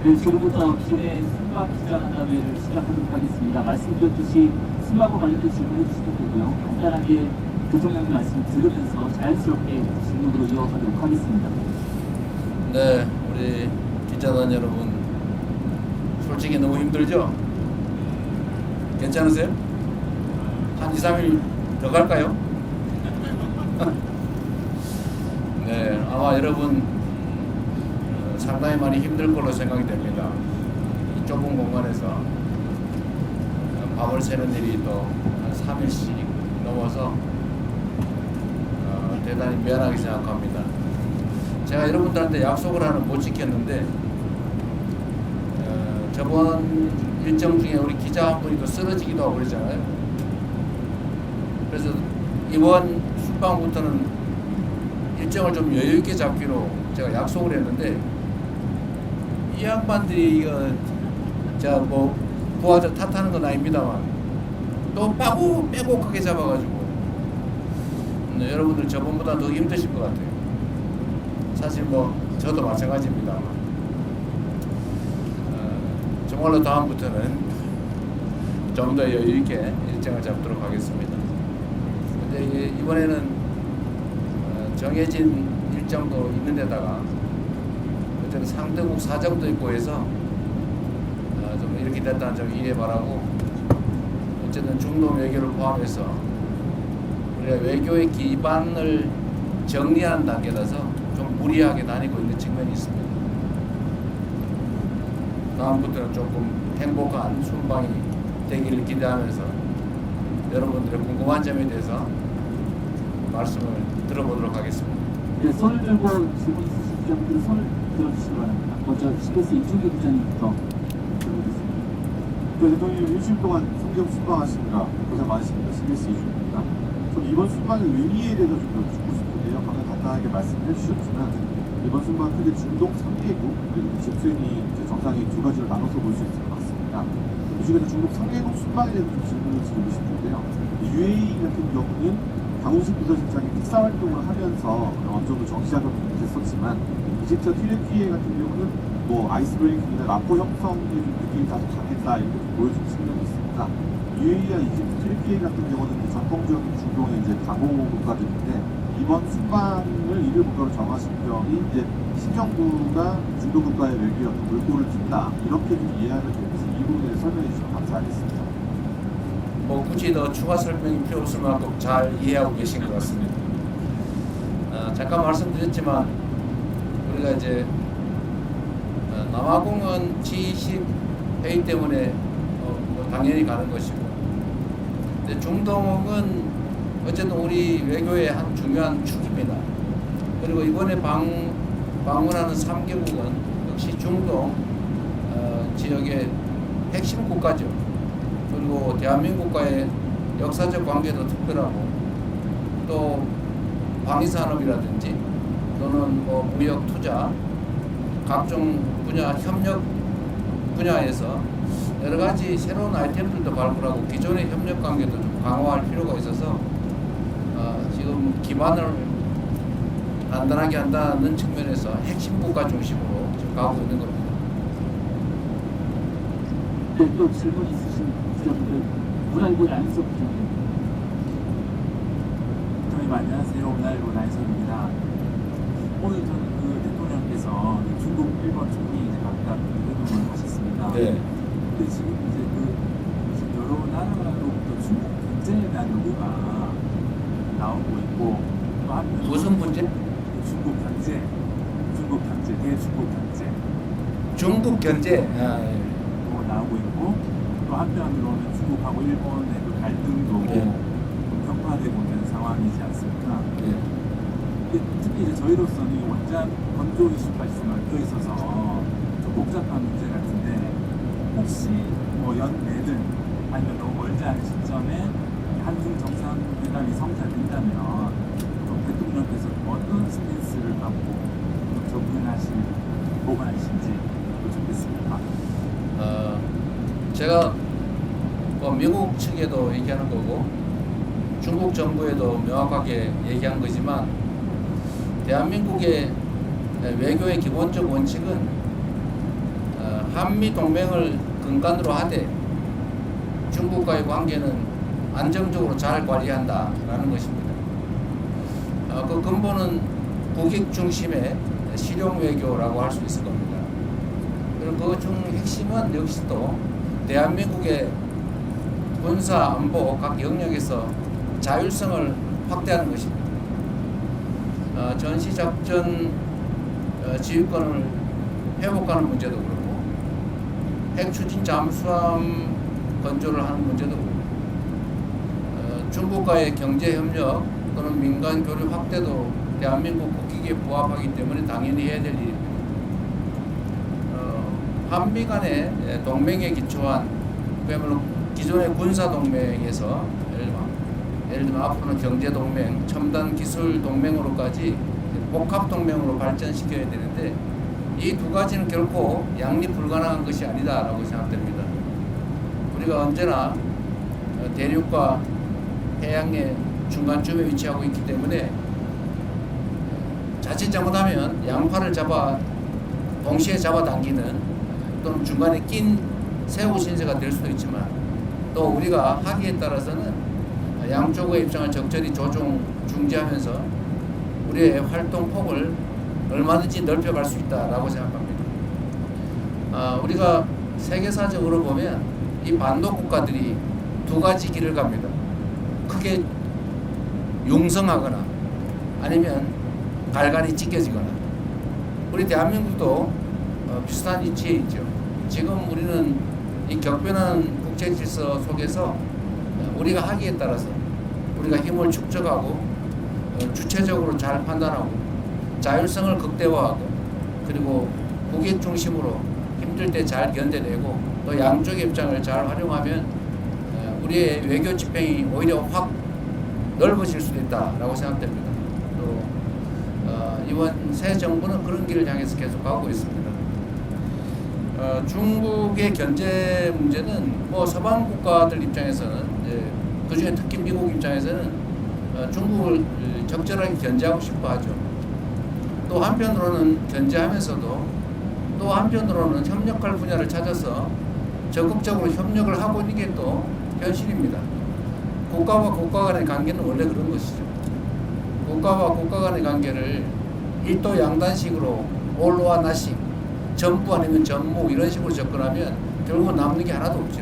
네, 지금부터 기존의 순방 기자간담회를 시작하도록 하겠습니다. 말씀드렸듯이 순방과 관련된 질문해 주시면 되고요. 간단하게 대통령님 말씀 들으면서 자연스럽게 질문으로 이어가도록 하겠습니다. 네, 우리 기자단 여러분, 솔직히 너무 힘들죠? 괜찮으세요? 한 2, 3일 더 갈까요? 네, 아마 여러분 상당히 많이 힘들 걸로 생각이 됩니다. 이 좁은 공간에서 밤을 새는 일이 또 한 3일씩 넘어서 대단히 미안하게 생각합니다. 제가 여러분들한테 약속을 하나 못 지켰는데 저번 일정 중에 우리 기자 한 분이 또 쓰러지기도 하고 그러잖아요. 그래서 이번 순방부터는 일정을 좀 여유 있게 잡기로 제가 약속을 했는데 이 양반들이 이거 제가 뭐 부하들 탓하는 건 아닙니다만 또 빼곡하게 잡아가지고 여러분들 저번보다 더 힘드실 것 같아요. 사실 뭐 저도 마찬가지입니다. 정말로 다음부터는 좀 더 여유 있게 일정을 잡도록 하겠습니다. 근데 이번에는 정해진 일정도 있는 데다가 어쨌든 상대국 사정도 있고 해서 좀 이렇게 됐다는 점 이해 바라고, 어쨌든 중동 외교를 포함해서 우리가 외교의 기반을 정리하는 단계라서 좀 무리하게 다니고 있는 측면이 있습니다. 다음부터는 조금 행복한 순방이 되기를 기대하면서 여러분들의 궁금한 점에 대해서 말씀을 들어보도록 하겠습니다. 네, 손을 들고 질문 있으신 기자분들은 손을 들어주시기 바랍니다. 먼저 CBS 이준규 기자님부터 들어보겠습니다. 대통령님 일주일 동안 성경 순방하시느라 고생 많으십니다. CBS 이준규입니다. 저는 이번 순방의 의미에 대해서 좀 더 듣고 싶은데요. 방금 간단하게 말씀해 주셨지만 이번 순방 크게 중동 3개국 그리고 G20 정상이 두 가지로 나눠서 볼 수 있을 것 같습니다. 이 중에서 중동 3개국 순방에 대해서 좀 질문을 드리고 싶은데요. UAE 같은 경우는 강훈식 부서실장이 특사 활동을 하면서 어느 정도 정치작업을 못했었지만 이집트 튀르키예 같은 경우는 뭐 아이스브레이킹이나 라포 형성의 좀 느낌이 다소 강했다 이렇게 보여준 측면이 있습니다. UAE와 이집트 튀르키예 같은 경우는 전통적인 중동의 이제 가공 국가들인데 이번 순방을 이를 목표로 정하신 점이 이제 신정부가 중동 국가의 외교에 어떤 물꼬를 튼다 이렇게 좀 이해하면 되면서 이 부분에 설명해 주시면 감사하겠습니다. 뭐 굳이 더 추가 설명이 필요 없을 만큼 잘 이해하고 계신 것 같습니다. 잠깐 말씀드렸지만 우리가 이제 남아공은 G20 회의 때문에 뭐 당연히 가는 것이고, 근데 중동은 어쨌든 우리 외교의 한 중요한 축입니다. 그리고 이번에 방문하는 3개국은 역시 중동 지역의 핵심 국가죠. 그리고 대한민국과의 역사적 관계도 특별하고, 또 방위산업이라든지 또는 뭐 무역 투자 각종 분야 협력 분야에서 여러 가지 새로운 아이템들도 발굴하고 기존의 협력 관계도 좀 강화할 필요가 있어서 지금 기반을 단단하게 한다는 측면에서 핵심 국가 중심으로 지금 가고 있는 겁니다. 네, 또 질문 있으신 기자분들 문화일보 양희석 기자님. 대통령님 안녕하세요. 문화일보 양희석입니다. 오늘 저는 대통령께서 중국, 일본 총리 이제 각각 회동을 하셨습니다. 네. 근데 지금 이제 지금 여러 나라로부터 중국 경제에 대한 요구가 나오고 있고, 또 한편 무슨 문제? 중국 경제, 대중국 경제 중국 견제. 또 나오고 있고, 또 한편으로는 중국하고 일본의 그 갈등도 네. 좀 격화되고 있는 상황이지 않습니까? 네. 특히 이제 저희로서는 이 원전 건조 이슈까지 좀 얽혀 있어서 좀 복잡한 문제 같은데, 혹시 뭐 연내든 아니면 너무 멀지 않은 시점에 한중 정상회담이 성사된다면 좀 대통령께서 어떤 스탠스를 갖고 접근하실 보관하실지 좋겠습니다. 제가 뭐 미국 측에도 얘기하는 거고 중국 정부에도 명확하게 얘기한 거지만, 대한민국의 외교의 기본적 원칙은 한미 동맹을 근간으로 하되 중국과의 관계는 안정적으로 잘 관리한다라는 것입니다. 그 근본은 국익 중심의 실용 외교라고 할 수 있을 겁니다. 그리고 그 중 핵심은 역시 또 대한민국의 군사 안보 각 영역에서 자율성을 확대하는 것입니다. 전시작전 지휘권을 회복하는 문제도 그렇고 핵추진 잠수함 건조를 하는 문제도 그렇고 중국과의 경제협력 또는 민간 교류 확대도 대한민국 국익에 부합하기 때문에 당연히 해야 될 일입니다. 한미 간의 동맹에 기초한 그야말로 기존의 군사 동맹에서 예를 들면 앞으로는 경제 동맹, 첨단 기술 동맹으로까지 복합 동맹으로 발전시켜야 되는데 이 두 가지는 결코 양립 불가능한 것이 아니다라고 생각됩니다. 우리가 언제나 대륙과 해양의 중간쯤에 위치하고 있기 때문에 자칫 잘못하면 양팔을 동시에 잡아당기는 또는 중간에 낀 새우 신세가 될 수도 있지만 또 우리가 하기에 따라서는 양쪽의 입장을 적절히 중지하면서 우리의 활동 폭을 얼마든지 넓혀갈 수 있다라고 생각합니다. 우리가 세계사적으로 보면 이 반도 국가들이 두 가지 길을 갑니다. 크게 융성하거나 아니면 갈갈이 찢겨지거나. 우리 대한민국도 비슷한 위치에 있죠. 지금 우리는 이 격변하는 국제 질서 속에서 우리가 하기에 따라서 우리가 힘을 축적하고 주체적으로 잘 판단하고 자율성을 극대화하고 그리고 국익 중심으로 힘들 때 잘 견뎌내고 또 양쪽의 입장을 잘 활용하면 우리의 외교 지평이 오히려 확 넓어질 수도 있다라고 생각됩니다. 또 이번 새 정부는 그런 길을 향해서 계속 가고 있습니다. 중국의 견제 문제는 서방 국가들 입장에서는 그중에 특히 미국 입장에서는 중국을 적절하게 견제하고 싶어 하죠. 또 한편으로는 견제하면서도 또 한편으로는 협력할 분야를 찾아서 적극적으로 협력을 하고 있는 게 또 현실입니다. 국가와 국가 간의 관계는 원래 그런 것이죠. 국가와 국가 간의 관계를 일도 양단식으로 올로와 나식, 전부 아니면 전무 이런 식으로 접근하면 결국은 남는 게 하나도 없죠.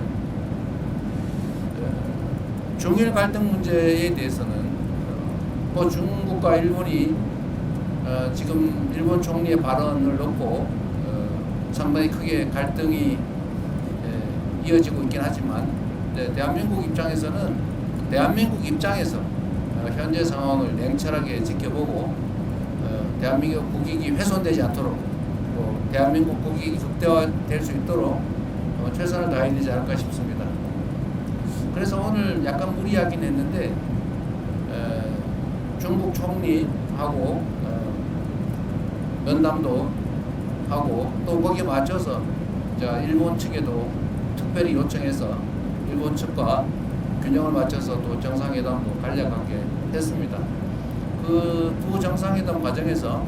중일 갈등 문제에 대해서는 중국과 일본이 지금 일본 총리의 발언을 놓고 상당히 크게 갈등이 이어지고 있긴 하지만 대한민국 입장에서 현재 상황을 냉철하게 지켜보고 대한민국 국익이 훼손되지 않도록 대한민국 국익이 극대화될 수 있도록 최선을 다해야 되지 않을까 싶습니다. 그래서 오늘 약간 무리하긴 했는데 중국 총리하고 면담도 하고 또 거기에 맞춰서 일본 측에도 특별히 요청해서 일본 측과 균형을 맞춰서 또 정상회담도 간략하게 했습니다. 그 두 정상회담 과정에서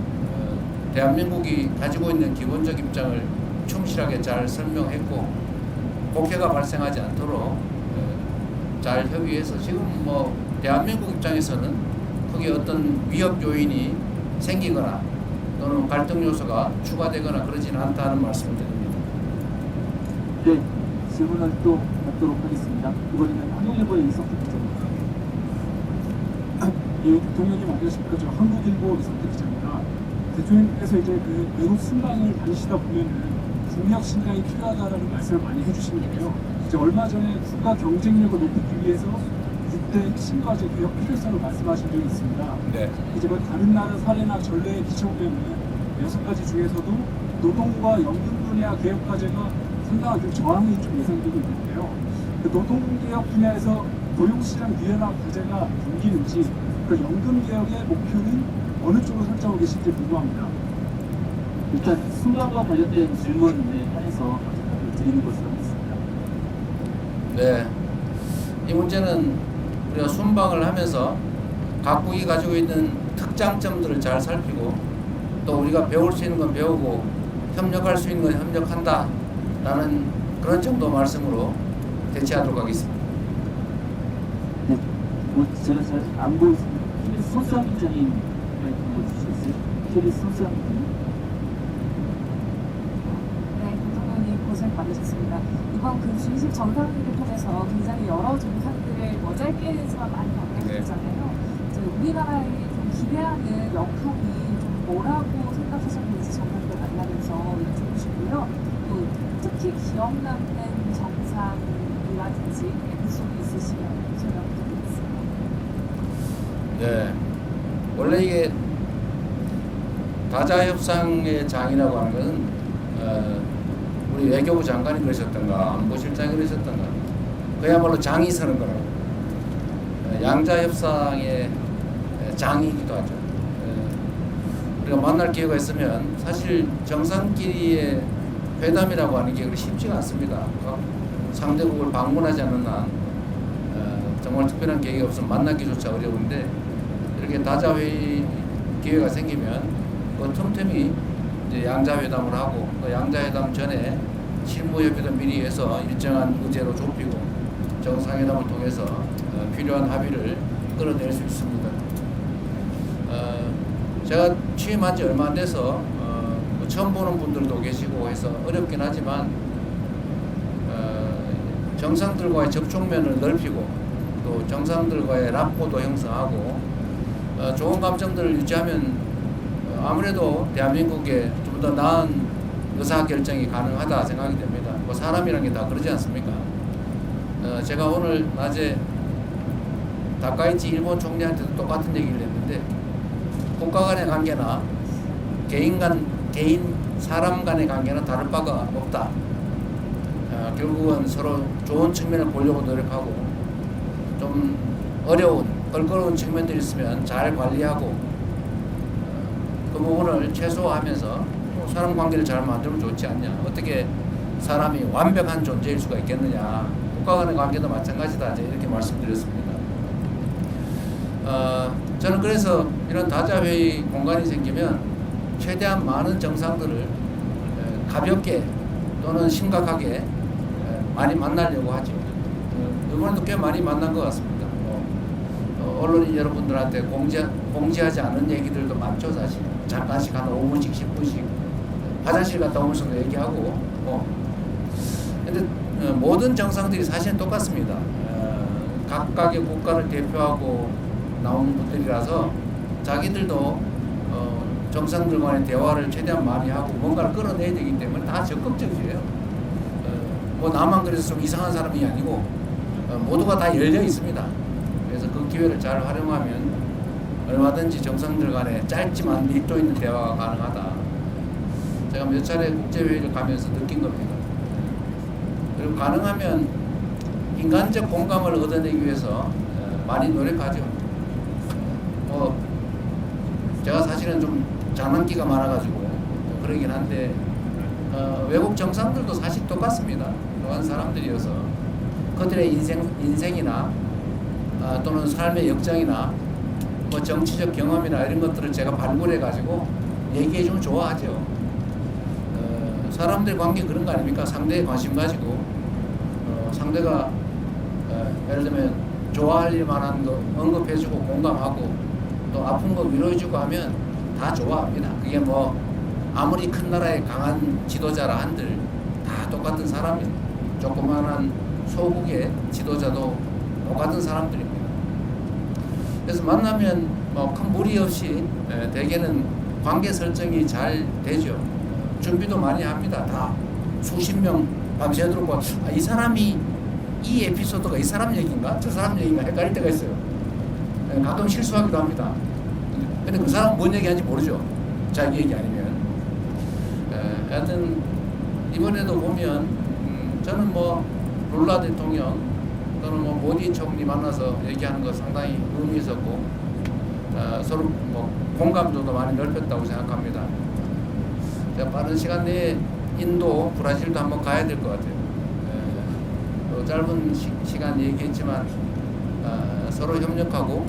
대한민국이 가지고 있는 기본적 입장을 충실하게 잘 설명했고 곡해가 발생하지 않도록 잘 협의해서 지금 대한민국 입장에서는 크게 어떤 위협 요인이 생기거나 또는 갈등 요소가 추가되거나 그러지는 않다는 말씀을 드립니다. 네, 질문을 또 받도록 하겠습니다. 이번에는 한국일보의 이성택 기자입니다. 예, 대통령님 안녕하십니까? 저 한국일보 이성택 기자입니다. 대통령께서 이제 그 외국 순방을 다니시다 보면은 국력 신장이 필요하다라는 말씀을 많이 해주시는데요. 이제 얼마 전에 국가 경쟁력을 높이기 위해서 6대 핵심 과제 개혁 필요성을 말씀하신 적이 있습니다. 네. 이제 다른 나라 사례나 전례에 비춰보면 6가지 중에서도 노동과 연금 분야 개혁 과제가 상당한 좀 저항이 좀 예상되고 있는데요. 그 노동개혁 분야에서 고용시장 유연화 과제가 담기는지 그 연금 개혁의 목표는 어느 쪽으로 설정하고 계신지 궁금합니다. 일단 순방과 관련된 질문에 한해서 답을 드리는 것으로 하겠습니다. 네. 이 문제는 우리가 순방을 하면서 각국이 가지고 있는 특장점들을 잘 살피고 또 우리가 배울 수 있는 건 배우고 협력할 수 있는 건 협력한다 라는 그런 정도 말씀으로 대체하도록 하겠습니다. 네, 뭐 제가 잘 안 보였습니다. KBS 손수환 기자님 말씀 주시겠어요? KBS 손수환 기자님. 네, 대통령님 고생 많으셨습니다. 이번 그 G20 정상회의를 통해서 굉장히 여러 정상들의 짧게지만 많이 만나셨잖아요. 우리나라에 좀 기대하는 역할이 좀 뭐라고 생각하셨는지 정상들 만나면서 여쭤보고 싶고요. 또 특히 기억 남는 정상이라든지 에피소드 있으시면 설명 부탁드리겠습니다. 네, 원래 이게 다자 협상의 장이라고 하는 것은 우리 외교부 장관이 그러셨던가 안보실장이 그러셨던가 그야말로 장이 서는 거라고. 양자 협상의 장이기도 하죠. 우리가 만날 기회가 있으면 사실 정상끼리의 회담이라고 하는 게 그렇게 쉽지가 않습니다. 상대국을 방문하지 않는 한 정말 특별한 계기가 없으면 만나기조차 어려운데 이렇게 다자회의 기회가 생기면 그 틈틈이 이제 양자회담을 하고 그 양자회담 전에 실무협의도 미리 해서 일정한 의제로 좁히고 정상회담을 통해서 필요한 합의를 끌어낼 수 있습니다. 제가 취임한 지 얼마 안 돼서 처음 보는 분들도 계시고 해서 어렵긴 하지만 정상들과의 접촉면을 넓히고 또 정상들과의 라포도 형성하고 좋은 감정들을 유지하면 아무래도 대한민국에 좀 더 나은 의사결정이 가능하다 생각이 됩니다. 뭐 사람이라는 게 다 그러지 않습니까? 제가 오늘 낮에 다카이치 일본 총리한테도 똑같은 얘기를 했는데 국가 간의 관계나 개인 사람 간의 관계는 다를 바가 없다. 결국은 서로 좋은 측면을 보려고 노력하고 좀 어려운 껄끄러운 측면들이 있으면 잘 관리하고 그 부분을 최소화하면서 사람 관계를 잘 만들면 좋지 않냐. 어떻게 사람이 완벽한 존재일 수가 있겠느냐. 국가 간의 관계도 마찬가지다. 이렇게 말씀드렸습니다. 저는 그래서 이런 다자회의 공간이 생기면 최대한 많은 정상들을 가볍게 또는 심각하게 많이 만나려고 하죠. 이번에도 꽤 많이 만난 것 같습니다. 언론인 여러분들한테 공지하지 않은 얘기들도 많죠, 사실. 잠깐씩 한 5분씩, 10분씩 화장실 갔다 오면서도 얘기하고. 근데 모든 정상들이 사실은 똑같습니다. 각각의 국가를 대표하고 나오는 분들이라서 자기들도 정상들 간의 대화를 최대한 많이 하고 뭔가를 끌어내야 되기 때문에 다 적극적이에요. 뭐 나만 그래서 좀 이상한 사람이 아니고 모두가 다 열려 있습니다. 그래서 그 기회를 잘 활용하면 얼마든지 정상들 간에 짧지만 밀도 있는 대화가 가능하다. 제가 몇 차례 국제회의를 가면서 느낀 겁니다. 그리고 가능하면 인간적 공감을 얻어내기 위해서 많이 노력하죠. 제가 사실은 좀 장난기가 많아가지고 그러긴 한데 외국 정상들도 사실 똑같습니다. 그러한 사람들이어서 그들의 인생이나 또는 삶의 역정이나 뭐 정치적 경험이나 이런 것들을 제가 발굴해가지고 얘기해주면 좋아하죠. 사람들 관계 그런 거 아닙니까? 상대에 관심 가지고 상대가 예를 들면 좋아할 일 만한 거 언급해주고 공감하고 또 아픈 거 위로해주고 하면 다 좋아합니다. 그게 뭐 아무리 큰 나라의 강한 지도자라 한들 다 똑같은 사람이에요. 조그마한 소국의 지도자도 똑같은 사람들입니다. 그래서 만나면 뭐 큰 무리 없이 대개는 관계 설정이 잘 되죠. 준비도 많이 합니다. 다 수십 명 밤새도록 이 사람이 이 에피소드가 이 사람 얘기인가 저 사람 얘기인가 헷갈릴 때가 있어요. 가끔 실수하기도 합니다. 근데 그 사람은 뭔 얘기하는지 모르죠. 자기 얘기 아니면. 하여튼 이번에도 보면 저는 뭐 룰라 대통령 또는 뭐 모디 총리 만나서 얘기하는 거 상당히 의미 있었고 서로 뭐 공감도도 많이 넓혔다고 생각합니다. 제가 빠른 시간 내에 인도, 브라질도 한번 가야 될 것 같아요. 또 짧은 시간 얘기했지만 서로 협력하고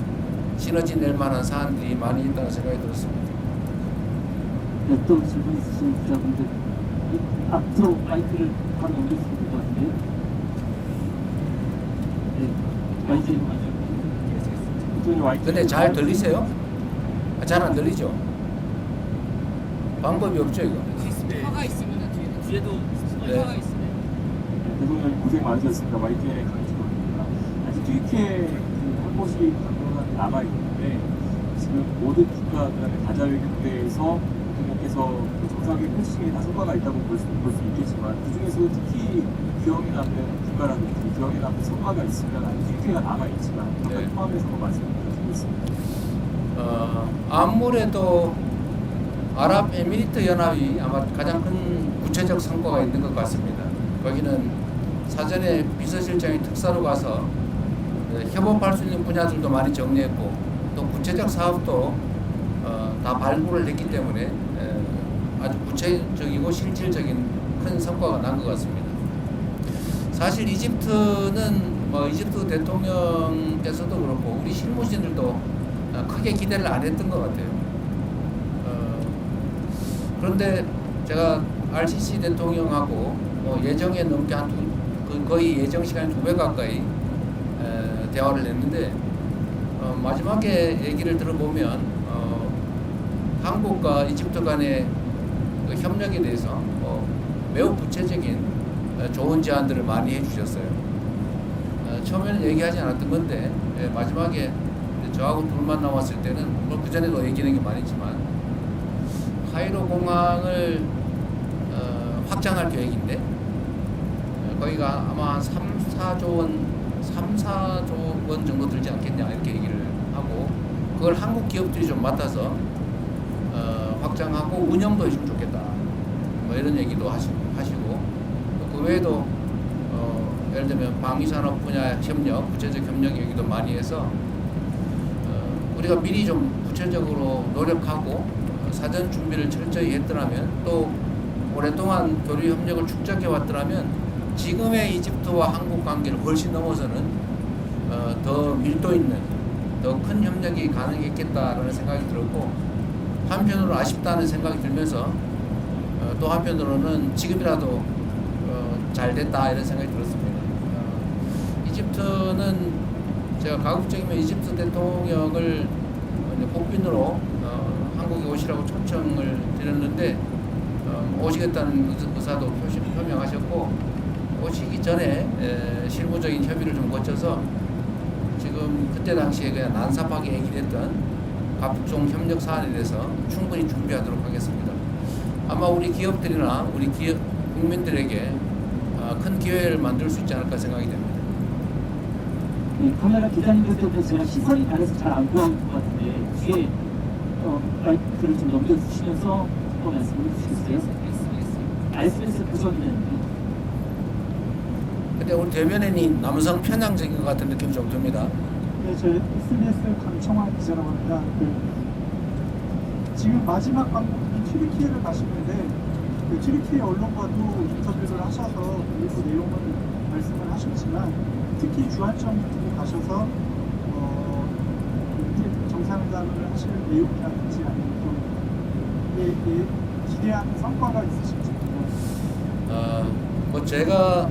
시너지 낼 만한 사안들이 많이 있다고 생각이 들었습니다. 또 질문 있으신 기자분들 앞으로 마이크를 바로 넘길 수 있을 것 같은데요. 네, 마이크 먼저. 부통령 와이트. 근데 잘 들리세요? 잘 안 들리죠? 방법이 없죠 이거. 화가 있으면 뒤에도 네. 화가 있으면 대통령님 고생 많으셨습니다. YTN의 강직원입니다. 아직 뒤에 한 곳이 강론이 남아있는데 지금 모든 국가들의 다자회견대에서 대통령께서 정상의 표시에 다 성과가 있다고 볼 수 있겠지만 그 중에서도 특히 기억에 남는 국가라든지 기억에 남는 성과가 있으면 아직 뒤에가 남아있지만 네. 포함해서 말씀을 드리겠습니다. 아무래도 아랍에미리트 연합이 아마 가장 큰 구체적 성과가 있는 것 같습니다. 거기는 사전에 비서실장이 특사로 가서 협업할 수 있는 분야들도 많이 정리했고 또 구체적 사업도 다 발굴을 했기 때문에 아주 구체적이고 실질적인 큰 성과가 난 것 같습니다. 사실 이집트는 이집트 대통령께서도 그렇고 우리 실무진들도 크게 기대를 안 했던 것 같아요. 그런데 제가 RCC 대통령하고 예정에 넘게 거의 예정 시간 2배 가까이 대화를 했는데 마지막에 얘기를 들어보면 한국과 이집트 간의 그 협력에 대해서 매우 구체적인 좋은 제안들을 많이 해주셨어요. 처음에는 얘기하지 않았던 건데 마지막에 저하고 둘만 나왔을 때는 뭐 그전에도 얘기하는 게 많이 있지만 카이로 공항을 확장할 계획인데 거기가 아마 한 3-4조 원 정도 들지 않겠냐 이렇게 얘기를 하고 그걸 한국 기업들이 좀 맡아서 확장하고 운영도 해주면 좋겠다 뭐 이런 얘기도 하시고 그 외에도 예를 들면 방위산업 분야 협력, 구체적 협력 얘기도 많이 해서 우리가 미리 좀 구체적으로 노력하고 사전 준비를 철저히 했더라면 또 오랫동안 교류 협력을 축적해 왔더라면 지금의 이집트와 한국 관계를 훨씬 넘어서는 더 밀도 있는 더 큰 협력이 가능했겠다라는 생각이 들었고 한편으로 아쉽다는 생각이 들면서 또 한편으로는 지금이라도 잘 됐다 이런 생각이 들었습니다. 이집트는 제가 가급적이면 이집트 대통령을 복빈으로 한국에 오시라고 초청을 드렸는데 오시겠다는 의사도 표명하셨고 오시기 전에 실무적인 협의를 좀 거쳐서 지금 그때 당시에 그냥 난삽하게 얘기했던 각종 협력 사안에 대해서 충분히 준비하도록 하겠습니다. 아마 우리 기업들이나 우리 국민들에게 큰 기회를 만들 수 있지 않을까 생각이 됩니다. 네, 카메라 기자님들 때문에 제가 시선이 다르서 잘 안 보이는 것 같은데 뒤에 마이크를 좀 넘겨주시면서 또 말씀을 해주시겠어요? SBS 부서는 근데 우리 대변인이 남성 편향적인 것 같은 느낌이 좀 듭니다. 네, 저 SBS 강청환 기자라고 합니다. 지금 마지막 방문이 튀르키예를 가시는데 튀르키예 언론과도 인터뷰를 하셔서 일부 내용을 말씀을 하셨지만 특히 주한점 같은 데 가셔서 정상회담을 하실 내용이라든지 아니면 또 기대하는 성과가 있으신지 뭐 제가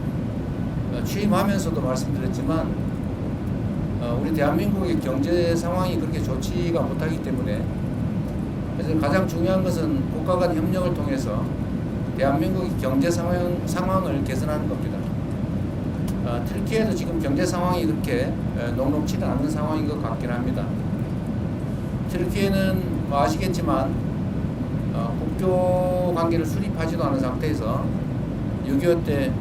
취임하면서도 말씀드렸지만 우리 대한민국의 경제 상황이 그렇게 좋지가 못하기 때문에 그래서 가장 중요한 것은 국가 간 협력을 통해서 대한민국의 경제 상황을 개선하는 겁니다. 튀르키예도 지금 경제 상황이 그렇게 녹록치는 않은 상황인 것 같긴 합니다. 튀르키예는 뭐 아시겠지만 국교 관계를 수립하지도 않은 상태에서 6.25 때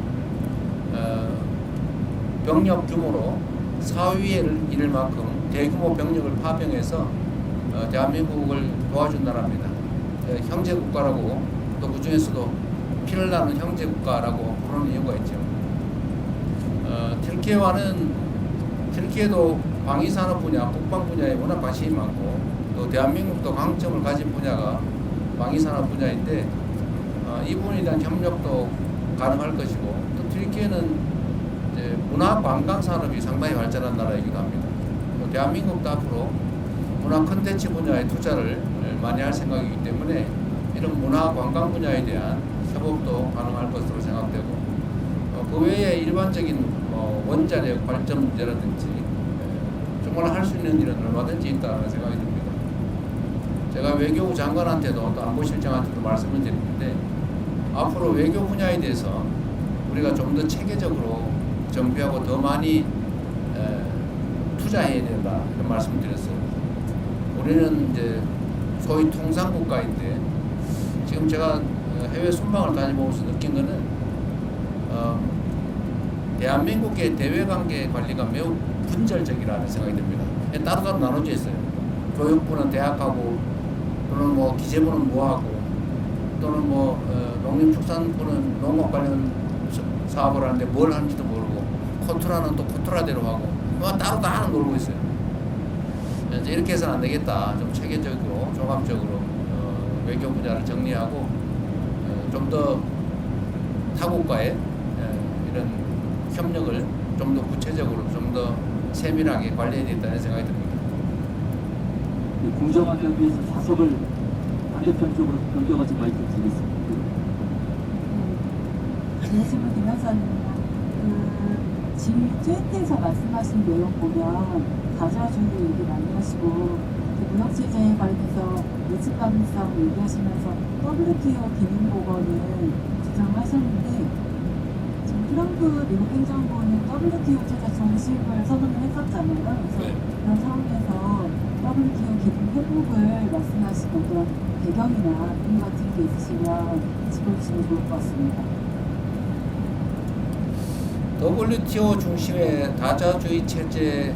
병력 규모로 4위에 이를 만큼 대규모 병력을 파병해서 대한민국을 도와준 나라입니다. 형제 국가라고 또 그 중에서도 피를 나는 형제 국가라고 부르는 이유가 있죠. 튀르키예도 방위산업 분야, 국방 분야에 워낙 관심이 많고 또 대한민국도 강점을 가진 분야가 방위산업 분야인데 이 부분에 대한 협력도 가능할 것이고 또 튀르키예는 문화 관광 산업이 상당히 발전한 나라이기도 합니다. 또 대한민국도 앞으로 문화 콘텐츠 분야에 투자를 많이 할 생각이기 때문에 이런 문화 관광 분야에 대한 협업 수급도 가능할 것으로 생각되고 그 외에 일반적인 원자력 발전 문제라든지 정말 할 수 있는 일은 얼마든지 있다는 생각이 듭니다. 제가 외교부 장관한테도 또 안보실장한테도 말씀을 드리는데 앞으로 외교 분야에 대해서 우리가 좀 더 체계적으로 정비하고 더 많이 투자해야 된다 이런 말씀을 드렸어요. 우리는 이제 소위 통상 국가인데 지금 제가 해외 순방을 다니면서 느낀 거는 대한민국의 대외관계 관리가 매우 분절적이라는 생각이 듭니다. 따로따로 나눠져 있어요. 교육부는 대학하고 또는 뭐 기재부는 뭐하고 또는 뭐 농림축산부는 농업 관련 사업을 하는데 뭘 하는지도 모르고 코트라는 또 코트라대로 하고 뭐 따로 다 놀고 있어요. 이제 이렇게 해서는 안 되겠다. 좀 체계적으로 종합적으로 외교 분야를 정리하고 좀 더 타국과의 이런 협력을 좀 더 구체적으로 좀 더 세밀하게 관리해야 되겠다는 생각이 듭니다. 공정하게 하기 위해서 좌석을 반대편 쪽으로 변경하지 마이크 드리겠습니다. 안녕하세요, 김현선입니다. 지금 트위터에서 말씀하신 내용 보면 다자주의 얘기 많이 하시고 무역제재 관련해서 예측 가능성 얘기하시면서 WTO 기능보건을 주장하셨는데 지금 트럼프 미국 행정부는 WTO 체제 정식을 선언을 했었잖아요. 그래서 그런 상황에서 WTO 기능 회복을 말씀하신 어떤 배경이나 이유 같은 게 있으시면 짚어주시면 좋을 것 같습니다. WTO 중심의 다자주의 체제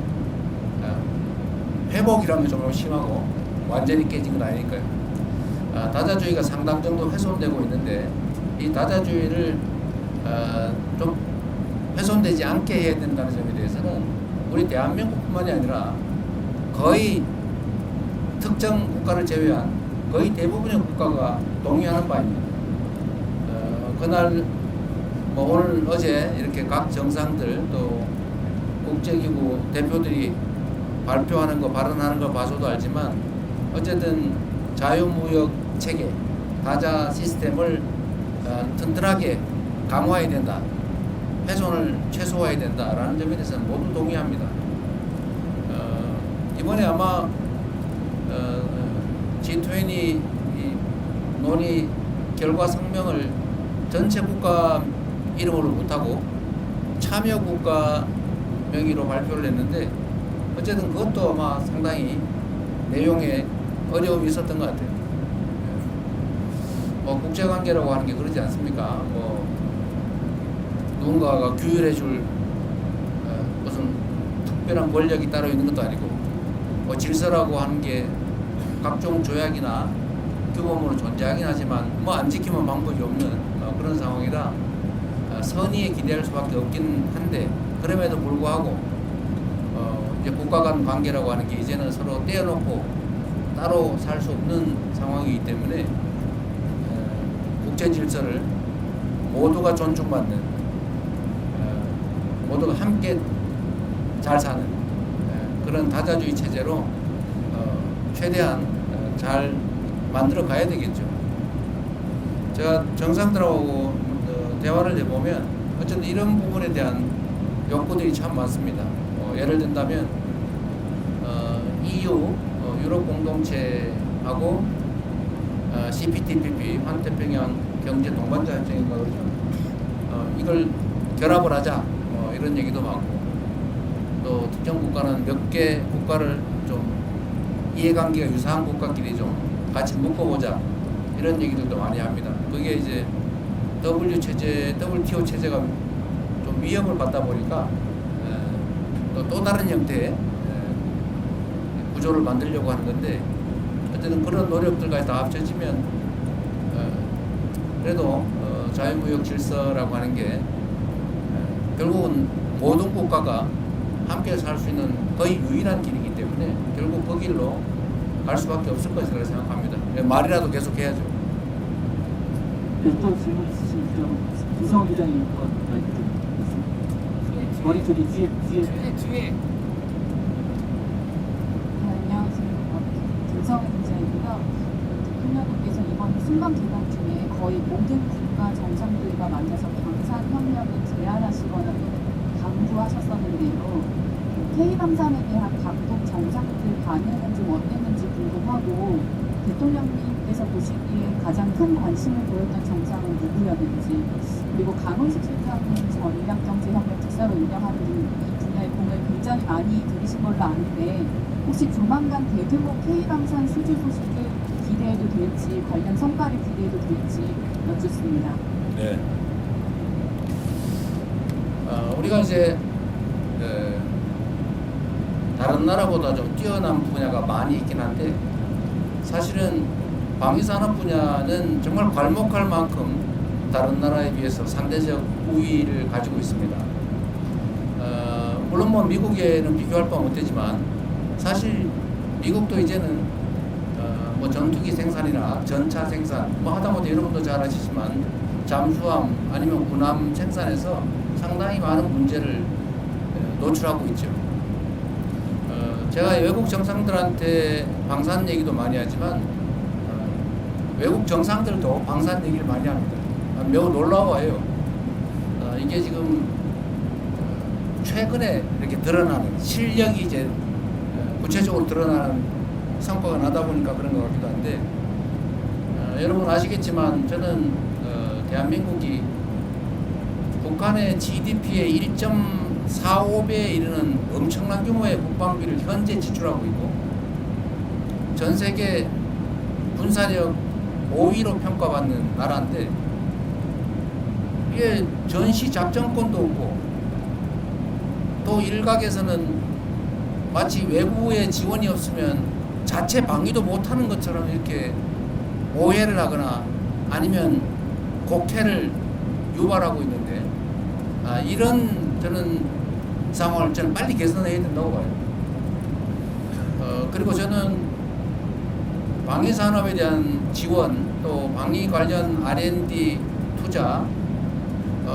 회복이라면 좀 심하고 완전히 깨진 건 아니니까요. 다자주의가 상당 정도 훼손되고 있는데 이 다자주의를 좀 훼손되지 않게 해야 된다는 점에 대해서는 우리 대한민국뿐만이 아니라 거의 특정 국가를 제외한 거의 대부분의 국가가 동의하는 바입니다. 그날 뭐 오늘 어제 이렇게 각 정상들 또 국제기구 대표들이 발표하는 거 발언하는 거 봐서도 알지만 어쨌든 자유무역 체계 다자 시스템을 튼튼하게 강화해야 된다, 훼손을 최소화해야 된다라는 점에 대해서는 모두 동의합니다. 이번에 아마 G20 논의 결과 성명을 전체 국가 이름으로 못하고 참여 국가 명의로 발표를 했는데 어쨌든 그것도 아마 상당히 내용에 어려움이 있었던 것 같아요. 뭐 국제관계라고 하는 게 그러지 않습니까? 뭐 누군가가 규율해줄 무슨 특별한 권력이 따로 있는 것도 아니고 뭐 질서라고 하는 게 각종 조약이나 규범으로 존재하긴 하지만 뭐 안 지키면 방법이 없는 그런 상황이라 선의에 기대할 수밖에 없긴 한데 그럼에도 불구하고 이제 국가 간 관계라고 하는 게 이제는 서로 떼어놓고 따로 살 수 없는 상황이기 때문에 국제 질서를 모두가 존중받는 모두가 함께 잘 사는 그런 다자주의 체제로 최대한 잘 만들어 가야 되겠죠. 제가 정상들하고 대화를 해보면 어쨌든 이런 부분에 대한 욕구들이 참 많습니다. 예를 든다면 EU 유럽 공동체하고 CPTPP 환태평양 경제 동반자 협정인가 그러죠. 이걸 결합을 하자 이런 얘기도 많고 또 특정 국가는 몇 개 국가를 좀 이해관계가 유사한 국가끼리 좀 같이 묶어보자 이런 얘기들도 많이 합니다. 그게 이제 WTO 체제가 좀 위협을 받다 보니까 또 다른 형태의 구조를 만들려고 하는 건데 어쨌든 그런 노력들까지 다 합쳐지면 그래도 자유무역 질서라고 하는 게 결국은 모든 국가가 함께 살 수 있는 거의 유일한 길이기 때문에 결국 그 길로 갈 수밖에 없을 것이라고 생각합니다. 말이라도 계속 해야죠. 또 질문 있으시면 이성호 기자님 마이크 드리겠습니다. 머리 쪽이 뒤에. 뒤에. 안녕하세요. 김성희 기자이고요. 대통령님께서 이번 순방 기간 중에 거의 모든 국가 정상들과 만나서 방산협력을 제안하시거나 또는 강구하셨었는데요. K방산에 대한 각국 정상들 반응은 좀 어땠는지 궁금하고 대통령님께서 보시기에 가장 큰 관심을 보였던 정상은 누구였는지, 그리고 강훈식 실장은 전략경제협력 특사로 운영하는 이 분야의 공을 굉장히 많이 들이신 걸로 아는데 혹시 조만간 대규모 K방산 수주 소식을 기대해도 될지, 관련 성과를 기대해도 될지 여쭙습니다. 네. 우리가 이제 다른 나라보다 좀 뛰어난 분야가 많이 있긴 한데 사실은 방위산업 분야는 정말 괄목할 만큼 다른 나라에 비해서 상대적 우위를 가지고 있습니다. 물론 뭐 미국에는 비교할 바 못되지만 사실 미국도 이제는 뭐 전투기 생산이나 전차 생산 뭐 하다못해 여러분도 잘 아시지만 잠수함 아니면 군함 생산에서 상당히 많은 문제를 노출하고 있죠. 제가 외국 정상들한테 방산 얘기도 많이 하지만 외국 정상들도 방산 얘기를 많이 합니다. 매우 놀라워해요. 이게 지금 최근에 이렇게 드러나는 실력이 이제 구체적으로 드러나는 성과가 나다 보니까 그런 것 같기도 한데 여러분 아시겠지만 저는 대한민국이 북한의 GDP의 1.45배에 이르는 엄청난 규모의 국방비를 현재 지출하고 있고 전 세계 군사력 5위로 평가받는 나라인데 이게 전시 작전권도 없고 또 일각에서는 마치 외부의 지원이 없으면 자체 방위도 못하는 것처럼 이렇게 오해를 하거나 아니면 곡해를 유발하고 있는데 이런 저는 상황을 저는 빨리 개선해야 된다고 봐요. 그리고 저는 방위 산업에 대한 지원 또 방위 관련 R&D 투자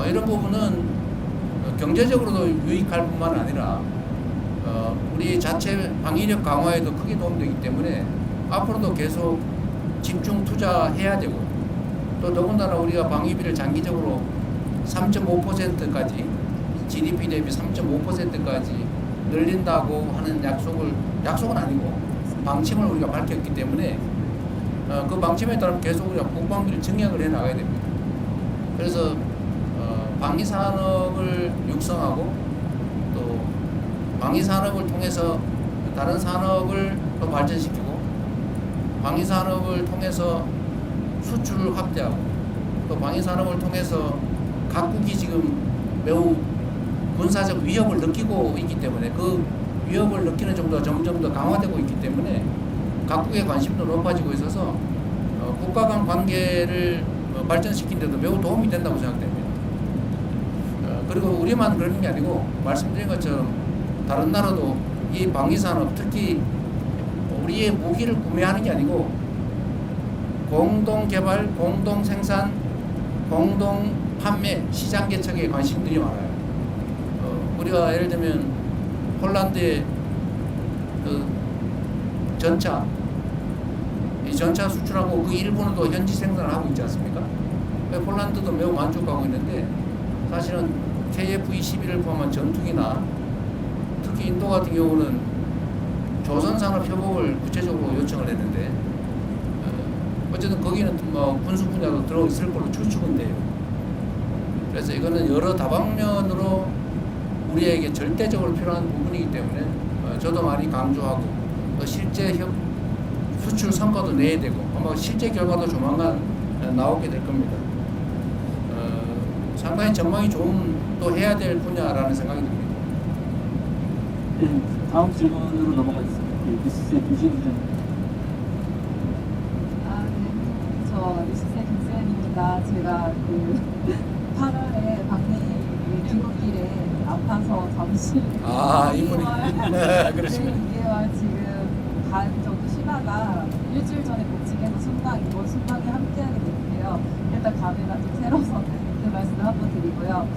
이런 부분은 경제적으로도 유익할 뿐만 아니라 우리 자체 방위력 강화에도 크게 도움되기 때문에 앞으로도 계속 집중 투자해야 되고 또 더군다나 우리가 방위비를 장기적으로 3.5%까지 GDP 대비 3.5%까지 늘린다고 하는 약속은 아니고 방침을 우리가 밝혔기 때문에 그 방침에 따라 계속 우리가 국방비를 증액을 해 나가야 됩니다. 그래서 방위 산업을 육성하고 또 방위 산업을 통해서 다른 산업을 또 발전시키고 방위 산업을 통해서 수출을 확대하고 또 방위 산업을 통해서 각국이 지금 매우 군사적 위협을 느끼고 있기 때문에 그 위협을 느끼는 정도가 점점 더 강화되고 있기 때문에 각국의 관심도 높아지고 있어서 국가 간 관계를 발전시키는 데도 매우 도움이 된다고 생각됩니다. 그리고 우리만 그러는 게 아니고 말씀드린 것처럼 다른 나라도 이 방위산업 특히 우리의 무기를 구매하는 게 아니고 공동 개발, 공동 생산, 공동 판매, 시장 개척에 관심들이 많아요. 우리가 예를 들면 폴란드의 그 전차, 이 전차 수출하고 그 일부는 또 현지 생산을 하고 있지 않습니까? 폴란드도 매우 만족하고 있는데 사실은 KF-21을 포함한 전투기나 특히 인도 같은 경우는 조선산업협업을 구체적으로 요청을 했는데 어쨌든 거기는 뭐 군수 분야도 들어 있을 걸로 추측은 돼요. 그래서 이거는 여러 다방면으로 우리에게 절대적으로 필요한 부분이기 때문에 저도 많이 강조하고 실제 수출 성과도 내야 되고 아마 실제 결과도 조만간 나오게 될 겁니다. 상당히 전망이 좋은 또 해야 될 분야라는 생각이 듭니다. 네, 다음 질문으로 넘어가겠습니다. 뉴스의 김수현 기자님. 네. 저 뉴스의 김수현입니다. 제가 그 8월에 박근혜 귀국길에 아파서 잠시 이분이 그러시군요. 2개월 지금 반 정도 쉬다가 일주일 전에 복직해서 이번 순방에 함께하게 됐는데요. 일단 감회가 좀 새로워서 그 말씀을 한번 드리고요.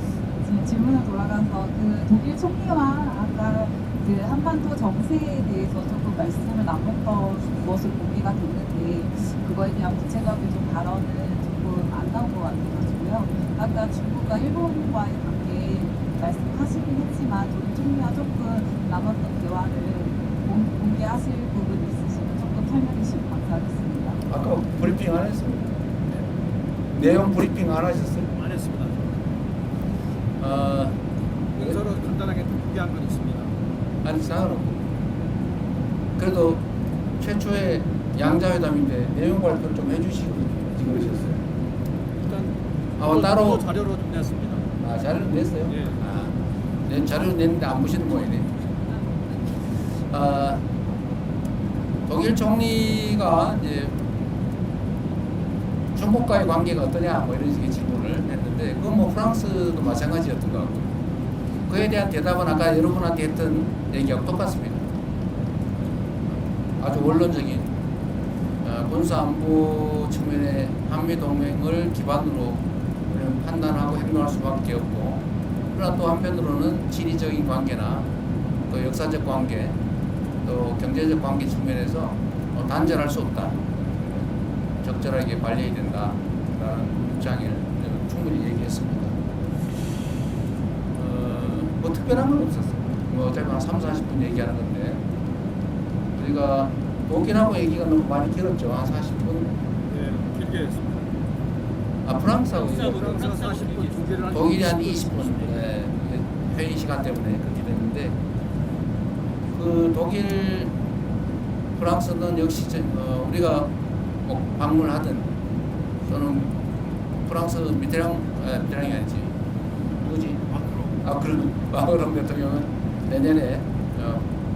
지금 질문을 돌아가서 그 독일 총리와 아까 그 한반도 정세에 대해서 조금 말씀을 나눴던 것을 공개가 됐는데 그거에 대한 구체적인 좀 발언은 조금 안 나온 것 같아가지고요. 아까 중국과 일본과의 관계 말씀하시긴 했지만 우리 총리와 조금 나눴던 대화를 공개하실 부분이 있으시면 조금 설명해 주시면 감사하겠습니다. 아까 브리핑 안 했어요? 내용 브리핑 안 하셨어요? 안 했습니다. 네. 서로 간단하게 공개한 건 있습니다. 아니 상관없고 그래도 최초의 양자회담인데 내용 발표를 좀 해주시고 그러셨어요. 일단 따로 자료로 좀 냈습니다. 자료를 냈어요? 예. 내 자료를 냈는데 안 보시는 모양이네. 독일 총리가 이제 중국과의 관계가 어떠냐 뭐 이런 식의 질문을 했는데 그건 뭐 프랑스도 마찬가지였던 것 같고 그에 대한 대답은 아까 여러분한테 했던 얘기하고 똑같습니다. 아주 원론적인 군사안보 측면의 한미동맹을 기반으로 우리는 판단하고 행동할 수밖에 없고 그러나 또 한편으로는 지리적인 관계나 또 역사적 관계 또 경제적 관계 측면에서 단절할 수 없다. 적절하게 관리해야 된다라는 입장을 충분히 얘기했습니다. 뭐 특별한 건 없었어요. 뭐 어차피 한 3-40분 얘기하는 건데 우리가 독일하고 얘기가 너무 많이 길었죠. 한 40분. 네, 길게 했습니다. 프랑스하고 프랑스 40분, 독일은 한 독일이 한 20분. 네, 회의 시간 때문에 그렇게 됐는데 그 독일 프랑스는 역시 우리가 꼭 방문하든 또는 프랑스 미테랑이 아니지 누구지? 마크롱 대통령은 내년에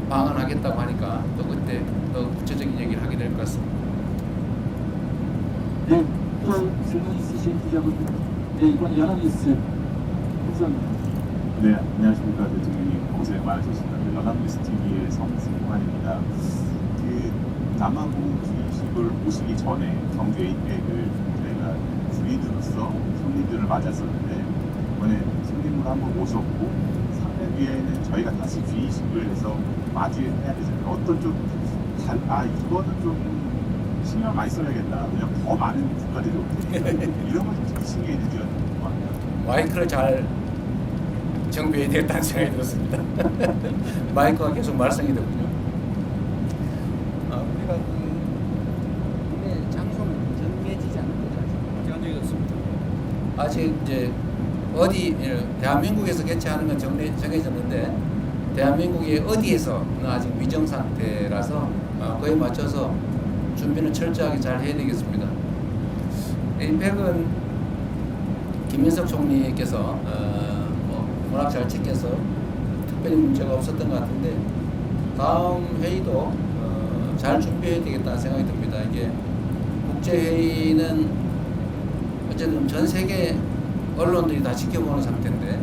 방한하겠다고 하니까 또 그때 더 구체적인 얘기를 하게 될 것 같습니다. 네, 또 질문 있으신 기자분, 네, 이번 연합뉴스 감사합니다. 네, 안녕하십니까. 대통령님 고생 많으셨습니다. 연합뉴스 TV의 성승환입니다. 그 남아공 주의식을 오시기 전에 경주 APEC을 저희가 주인으로서 손님들을 맞았었는데 이번에 손님으로 한번 모셨고 3년 뒤에는 저희가 다시 주의식을 해서 맞이해야 되잖아요. 어떤 좀 이거는 좀 신경 많이 써야겠다. 그냥 더 많은 국가들이 올테 이런 걸좀 신경이 느껴야 될 것 같아요. 마이크를 잘 정비해야 되겠다는 생각이 들었습니다. 마이크가 계속 말썽이 되군요. 우리가 그 장소는 정해지지 않은 거죠. 아직 안 정해졌습니다. 아직 이제 어디 대한민국에서 개최하는 건 정해졌는데 대한민국의 어디에서는 아직 위정 상태라서 그에 맞춰서 준비는 철저하게 잘 해야 되겠습니다. APEC은 김민석 총리께서 워낙 잘 챙겨서 특별히 문제가 없었던 것 같은데 다음 회의도 잘 준비해야 되겠다는 생각이 듭니다. 이게 국제회의는 어쨌든 전 세계 언론들이 다 지켜보는 상태인데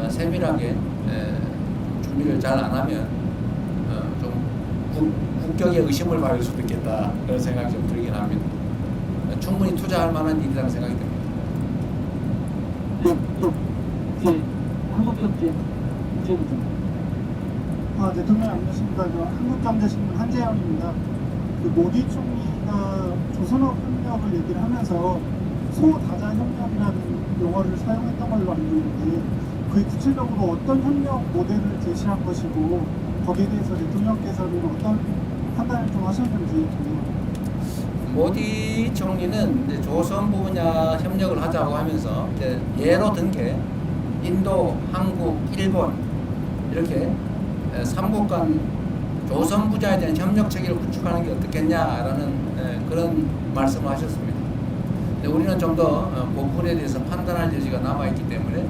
세밀하게 준비를 잘 안 하면 좀 국격에 의심을 받을 수도 있겠다 그런 생각이 좀 들긴 합니다. 충분히 투자할 만한 일이라는 생각이 듭니다. 네, 또 이제 한국경제 문제부터. 대통령 안녕하십니까. 한국경제신문 한재영입니다. 그 모디 총리가 조선업협력을 얘기를 하면서 소다자협력이라는 용어를 사용했던 걸로 알고 있는데 그게 구체적으로 어떤 협력 모델을 제시한 것이고 거기에 대해서 대통령께서는 어떤 판단을 좀 하셨는지 모디 총리는 이제 조선부 분야 협력을 하자고 하면서 이제 예로 든 게 인도, 한국, 일본 이렇게 3국 간 조선 부자에 대한 협력 체계를 구축하는 게 어떻겠냐라는 그런 말씀을 하셨습니다. 근데 우리는 좀 더 그 부분에 대해서 판단할 여지가 남아있기 때문에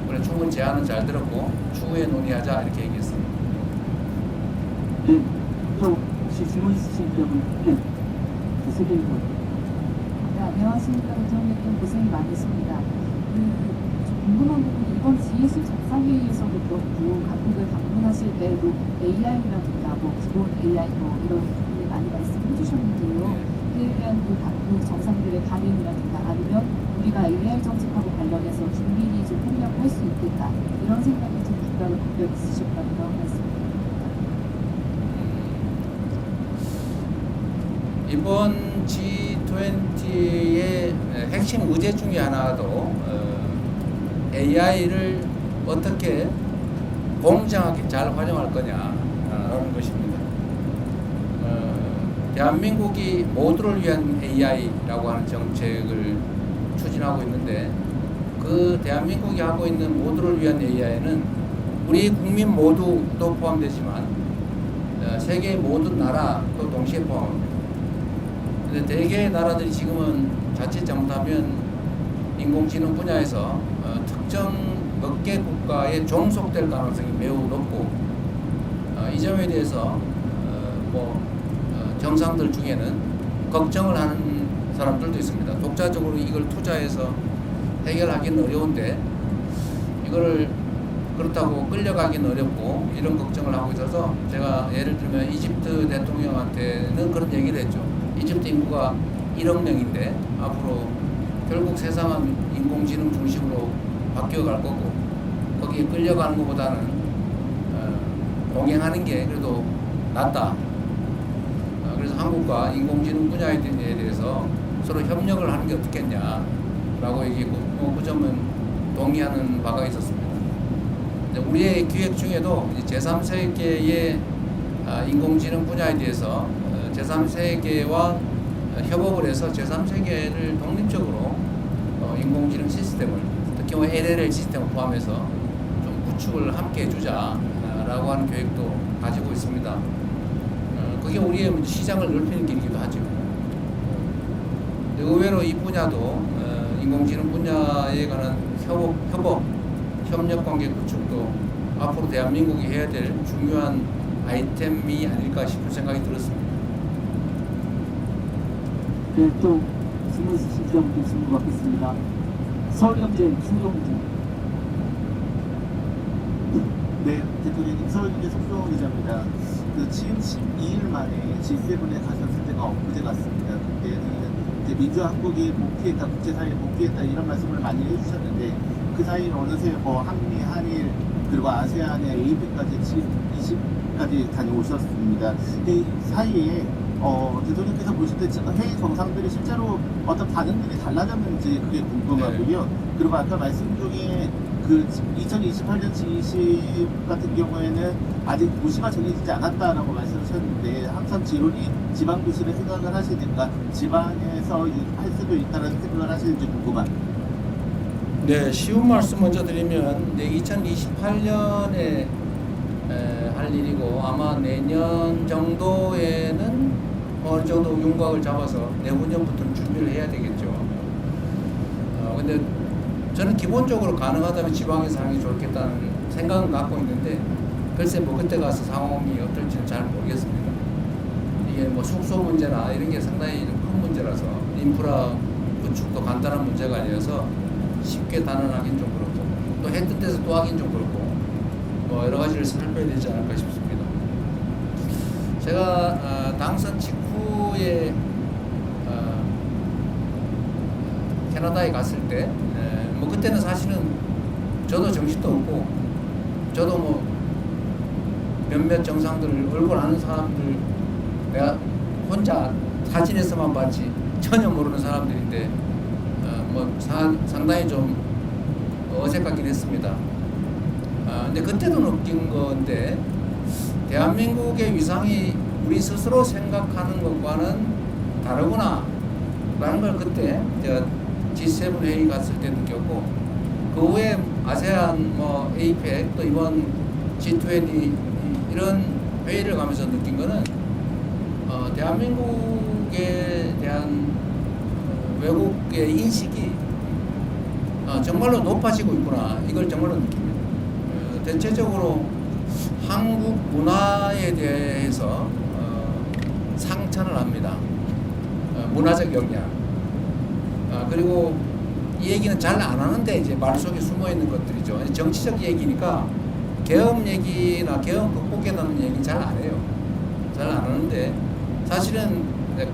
우리는 충분히 제안은 잘 들었고 추후에 논의하자 이렇게 얘기했습니다. 네, 또 혹시 질문 있으신 기자분, 네, 세계인 것. 네, 안녕하십니까. 대통령님 고생이 많으십니다. 궁금한 부분이 이번 G20 정상회의에서도 그렇고 각국을 방문하실 때도 AI라든가 기본 AI 이런 부분을 많이 말씀해 주셨는데요. 그에 대한 그 각국 정상들의 반응이라든가 아니면 우리가 AI 정책하고 관련해서 긴밀히 좀 협력을 할 수 있겠다 이런 생각이 좀 각각 있으실까 그런 말씀입니다. 이번 G20의 핵심 의제 중에 하나도 AI를 어떻게 공정하게 잘 활용할 거냐라는 것입니다. 대한민국이 모두를 위한 AI라고 하는 정책을 추진하고 있는데 그 대한민국이 하고 있는 모두를 위한 AI는 우리 국민 모두도 포함되지만 세계 모든 나라도 동시에 포함합니다. 근데 대개의 나라들이 지금은 자칫 잘못하면 인공지능 분야에서 특정 몇 개 국가에 종속될 가능성이 매우 높고 이 점에 대해서 정상들 중에는 걱정을 하는 사람들도 있습니다. 독자적으로 이걸 투자해서 해결하기는 어려운데 이거를 그렇다고 끌려가기는 어렵고 이런 걱정을 하고 있어서 제가 예를 들면 이집트 대통령한테는 그런 얘기를 했죠. 이집트 인구가 1억 명인데 앞으로 결국 세상은 인공지능 중심으로 바뀌어갈 거고 거기에 끌려가는 것보다는 동행하는 게 그래도 낫다. 그래서 한국과 인공지능 분야에 대해서 서로 협력을 하는 게 어떻겠냐라고 얘기했고 그 점은 동의하는 바가 있었습니다. 우리의 기획 중에도 제3세계의 인공지능 분야에 대해서 제3세계와 협업을 해서 제3세계를 독립적으로 인공지능 시스템을 특히 LLL 시스템을 포함해서 좀 구축을 함께 해주자라고 하는 계획도 가지고 있습니다. 그게 우리의 시장을 넓히는 길이기도 하죠. 의외로 이 분야도 인공지능 분야에 관한 협력 관계 구축도 앞으로 대한민국이 해야 될 중요한 아이템이 아닐까 싶은 생각이 들었습니다. 네, 또 질문 있으신 분께 질문 받겠습니다. 서울경제 송정훈. 네, 대통령님 서울경제 송정훈 기자입니다. 취임 12일 만에 G7에 가셨을 때가 엊그제 같습니다. 그때는 이제 민주화 한국이 복귀했다, 국제사회에 복귀했다 이런 말씀을 많이 해주셨는데 그 사이에 어느새 한미, 한일 그리고 아세안의 AP까지 G20까지 다녀오셨습니다. 이 사이에 대통령께서 보실 때 회의 정상들이 실제로 어떤 반응들이 달라졌는지 그게 궁금하고요. 그리고 아까 말씀 중에 그 2028년 G20 같은 경우에는 아직 도시가 정해지지 않았다라고 말씀하셨는데 항상 지론이 지방도시를 생각을 하시니까 지방에서 할 수도 있다는 생각을 하시는지 궁금합니다. 네, 쉬운 말씀 먼저 드리면 2028년에 할 일이고 아마 내년 정도에는 어느 정도 윤곽을 잡아서 내후년부터는 준비를 해야 되겠죠. 근데 저는 기본적으로 가능하다면 지방에서 하는 게 좋겠다는 생각은 갖고 있는데 글쎄 그때 가서 상황이 어떨지는 잘 모르겠습니다. 이게 숙소 문제나 이런 게 상당히 큰 문제라서 인프라 구축도 간단한 문제가 아니어서 쉽게 단언하긴 좀 그렇고 또 했던 데서 또 하긴 좀 그렇고 여러 가지를 살펴야 되지 않을까 싶습니다. 제가 당선 직후에 캐나다에 갔을 때 그때는 사실은 저도 정신도 없고 저도 몇몇 정상들 얼굴 아는 사람들 내가 혼자 사진에서만 봤지 전혀 모르는 사람들인데 상당히 좀 어색하긴 했습니다. 근데 그때도 느낀 건데 대한민국의 위상이 우리 스스로 생각하는 것과는 다르구나 라는 걸 그때 제가 G7 회의 갔을 때 느꼈고 그 후에 아세안, APEC 또 이번 G20 이런 회의를 가면서 느낀 거는 대한민국에 대한 외국의 인식이 정말로 높아지고 있구나 이걸 정말로 느낍니다. 대체적으로 한국 문화에 대해서 상찬을 합니다. 문화적 역량. 그리고 이 얘기는 잘 안 하는데 이제 말 속에 숨어 있는 것들이죠. 정치적 얘기니까 계엄 얘기나 계엄 극복에 대한 얘기는 잘 안 해요. 잘 안 하는데 사실은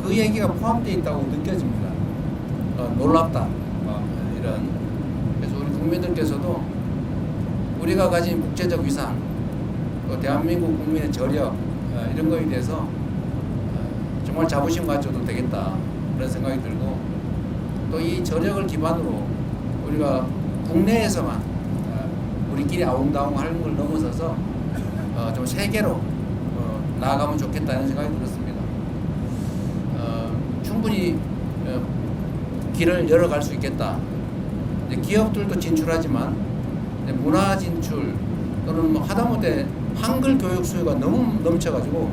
그 얘기가 포함되어 있다고 느껴집니다. 놀랍다. 이런. 그래서 우리 국민들께서도 우리가 가진 국제적 위상, 또 대한민국 국민의 저력 이런 거에 대해서 정말 자부심 가져도 되겠다 그런 생각이 들고, 또 이 저력을 기반으로 우리가 국내에서만 우리끼리 아웅다웅 하는 걸 넘어서서 좀 세계로 나아가면 좋겠다는 생각이 들었습니다. 충분히 길을 열어갈 수 있겠다. 이제 기업들도 진출하지만 이제 문화 진출 또는 뭐 하다못해 한글 교육 수요가 너무 넘쳐가지고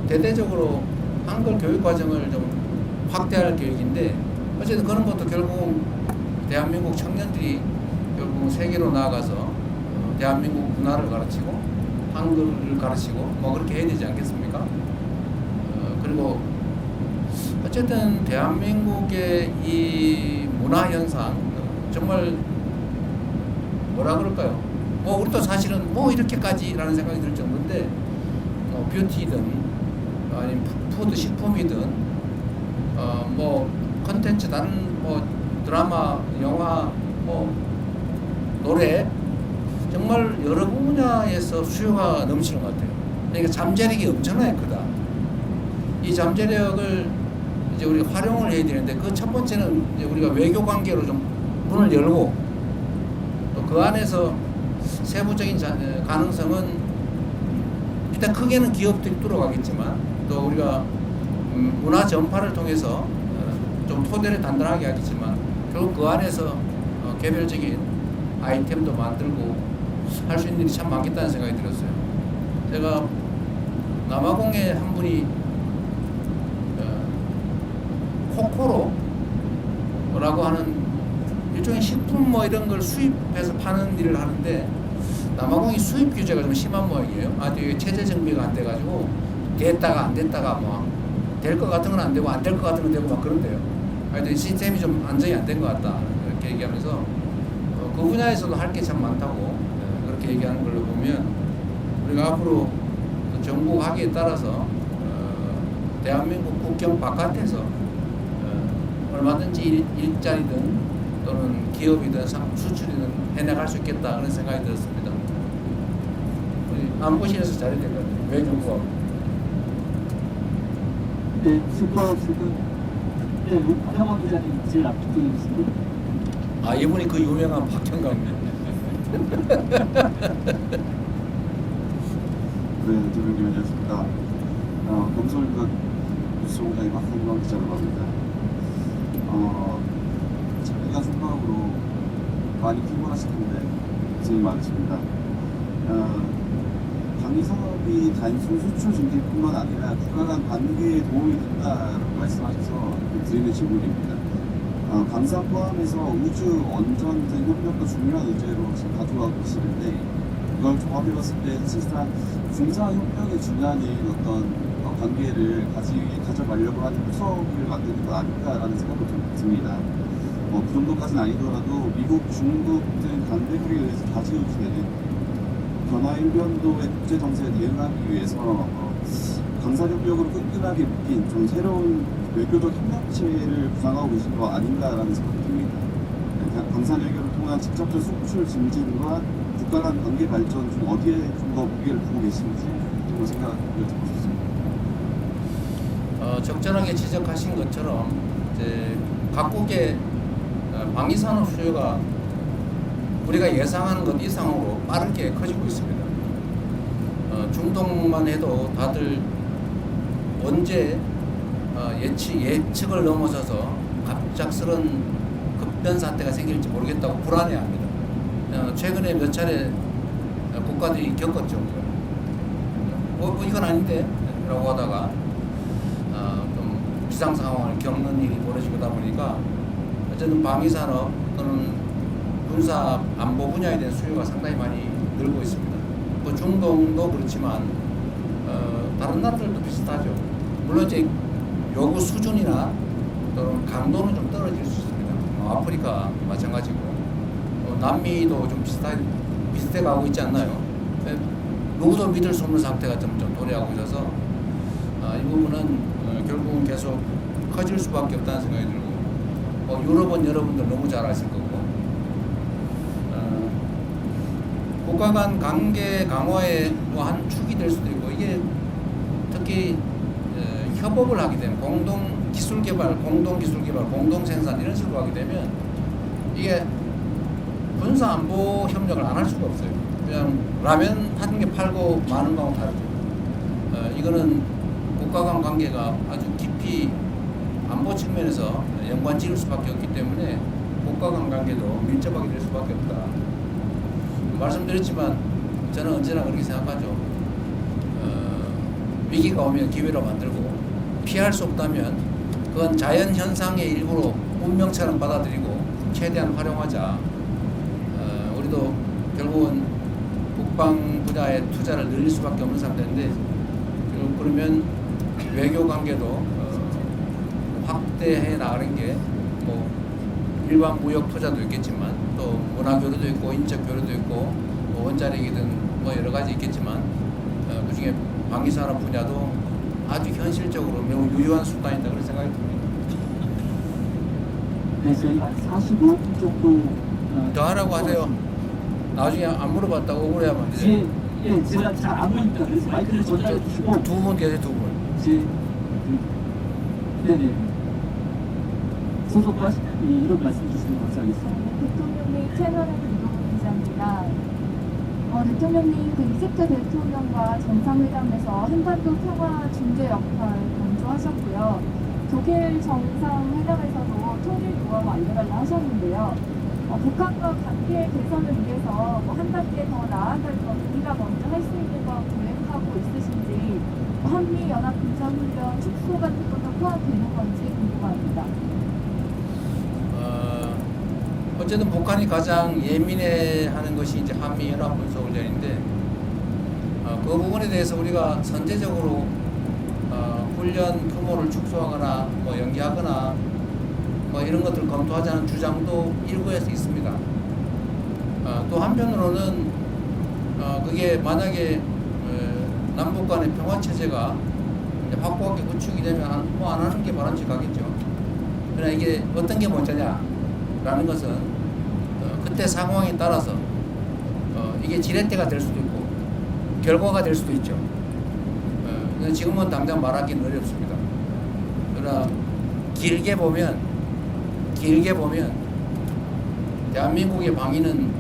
대대적으로 한글 교육 과정을 좀 확대할 계획인데, 어쨌든 그런 것도 결국 대한민국 청년들이 결국 세계로 나아가서 대한민국 문화를 가르치고 한글을 가르치고 뭐 그렇게 해야 되지 않겠습니까? 그리고 어쨌든 대한민국의 이 문화 현상 정말 뭐라 그럴까요? 뭐 우리도 사실은 뭐 이렇게까지라는 생각이 들 정도인데, 뷰티든 아니면 푸드 식품이든 뭐 컨텐츠 다른 뭐 드라마, 영화, 뭐 노래 정말 여러 분야에서 수요가 넘치는 것 같아요. 그러니까 잠재력이 엄청나게 크다. 이 잠재력을 이제 우리가 활용을 해야 되는데, 그 첫 번째는 이제 우리가 외교 관계로 좀 문을 열고, 또 그 안에서 세부적인 가능성은 일단 크게는 기업들이 뚫어가겠지만, 또 우리가 문화 전파를 통해서 좀 토대를 단단하게 하겠지만, 결국 그 안에서 개별적인 아이템도 만들고 할 수 있는 일이 참 많겠다는 생각이 들었어요. 제가 남아공에 한 분이 코코로라고 하는 일종의 식품 뭐 이런 걸 수입해서 파는 일을 하는데, 남아공이 수입 규제가 좀 심한 모양이에요. 아직 체제 정비가 안 돼가지고 됐다가 안 됐다가 뭐 될 것 같은 건 안 되고 안 될 것 같은 건 되고 막 그런데요. 하여튼 시스템이 좀 안정이 안 된 것 같다 이렇게 얘기하면서 그 분야에서도 할 게 참 많다고 그렇게 얘기하는 걸로 보면, 우리가 앞으로 정부 하기에 따라서 대한민국 국경 바깥에서 얼마든지 일자리든 또는 기업이든 수출이든 해나갈 수 있겠다 그런 생각이 들었습니다. 우리 안보실에서 잘해야 될 것 같아요. 외교부하고. 네, 지금 박형원 기자님 제일 앞쪽에 계신데. 아, 이분이 그 유명한 박형광님. 네, 대표님 안녕하십니까. 검설과 뉴스공장의 박형광 기자라고 합니다. 자기가 생각으로 많이 피곤하실 텐데 고생이 많으십니다. 방위산업이 단순 수출 증진뿐만 아니라 국가 간 관계에 도움이 된다라고 말씀하셔서 드리는 질문입니다. 방산 포함해서 우주, 원전 등 협력도 중요한 의제로 지금 가져가고 계시는데, 이걸 종합해봤을 때 사실상 군사 협력에 준하는 어떤 관계를 가져가려고 하는 구석을 만드는 것 아닐까라는 생각도 좀 듭니다. 그 정도까지는 아니더라도 미국, 중국 등 강대국에 의해서 좌지우지되는 변화일변도의 국제 정세에 대응하기 위해서 강사협력으로 끈끈하게 묶인 좀 새로운 외교적 협력체를 구상하고 계신 거 아닌가라는 생각이 듭니다. 강산외교를 통한 직접적 수출 증진과 국가 간 관계 발전 중 어디에 좀 더 무게를 두고 계신지 좀 생각을 듣고 싶습니다. 적절하게 지적하신 것처럼 이제 각국의 방위산업 수요가 우리가 예상하는 것 이상으로 빠르게 커지고 있습니다. 중동만 해도 다들 언제 예측을 넘어서서 갑작스런 급변 사태가 생길지 모르겠다고 불안해합니다. 최근에 몇 차례 국가들이 겪었죠. 이건 아닌데 라고 하다가 좀 비상 상황을 겪는 일이 벌어지다 보니까 어쨌든 방위산업 또는 군사 안보 분야에 대한 수요가 상당히 많이 늘고 있습니다. 뭐 중동도 그렇지만 다른 나라들도 비슷하죠. 물론 이제 요구 수준이나 또는 강도는 좀 떨어질 수 있습니다. 아프리카 마찬가지고 남미도 좀 비슷해 가고 있지 않나요? 누구도 믿을 수 없는 상태가 좀 도래하고 있어서 이 부분은 결국은 계속 커질 수밖에 없다는 생각이 들고, 유럽은 여러분들 너무 잘 아실 거고 국가 간 관계 강화의 뭐 한 축이 될 수도 있고 이게 특히 협업을 하게 되면 공동 기술 개발, 공동 생산 이런 식으로 하게 되면 이게 군사 안보 협력을 안 할 수가 없어요. 그냥 라면 한 개 팔고 마는 거하고 다르죠. 이거는 국가 간 관계가 아주 깊이 안보 측면에서 연관 지을 수밖에 없기 때문에 국가 간 관계도 밀접하게 될 수밖에 없다. 말씀드렸지만 저는 언제나 그렇게 생각하죠. 위기가 오면 기회로 만들고 피할 수 없다면 그건 자연 현상의 일부로 운명처럼 받아들이고 최대한 활용하자. 우리도 결국은 국방 분야에 투자를 늘릴 수밖에 없는 상태인데 그러면 외교 관계도 확대해 나가는 게 뭐 일반 무역 투자도 있겠지만 또 문화 교류도 있고 인적 교류도 있고 뭐 원자력이든 뭐 여러 가지 있겠지만 그중에 방위 산업 분야도 아주 현실적으로 매우 유효한 수단이다 그런 생각이 듭니다. 네, 저희 한 45분 정도 더 하라고 하세요. 나중에 안 물어봤다고 억울해하면 안 되죠. 예, 제가 잘 안 보입니다. 그래서 마이크를 전달해 주시고 두 분 계세요, 두 분. 네네. 소속과 이런 말씀 주시면 감사하겠습니다. 대통령님 채널의 김동훈 기자입니다. 대통령님 그 이집트 대통령과 정상회담에서 한반도 평화 중재 역할 강조하셨고요. 독일 정상회담에서도 통일 노하우 알려달라 하셨는데요. 북한과 관계 개선을 위해서 한 단계 더 나아갈 것 우리가 먼저 할 수 있는 거 계획하고 있으신지 한미 연합 군사훈련 축소 같은 것도 포함되는 건지 궁금합니다. 어쨌든 북한이 가장 예민해하는 것이 이제 한미 연합 군사 훈련인데 그 부분에 대해서 우리가 선제적으로 훈련 규모를 축소하거나 뭐 연기하거나 뭐 이런 것들을 검토하자는 주장도 일부에서 있습니다. 또 한편으로는 그게 만약에 남북 간의 평화 체제가 확고하게 구축이 되면 뭐 안 하는 게 바람직하겠죠. 그러나 이게 어떤 게 먼저냐라는 것은 그때 상황에 따라서 이게 지렛대가 될 수도 있고 결과가 될 수도 있죠. 지금은 당장 말하기는 어렵습니다. 그러나 길게 보면 대한민국의 방위는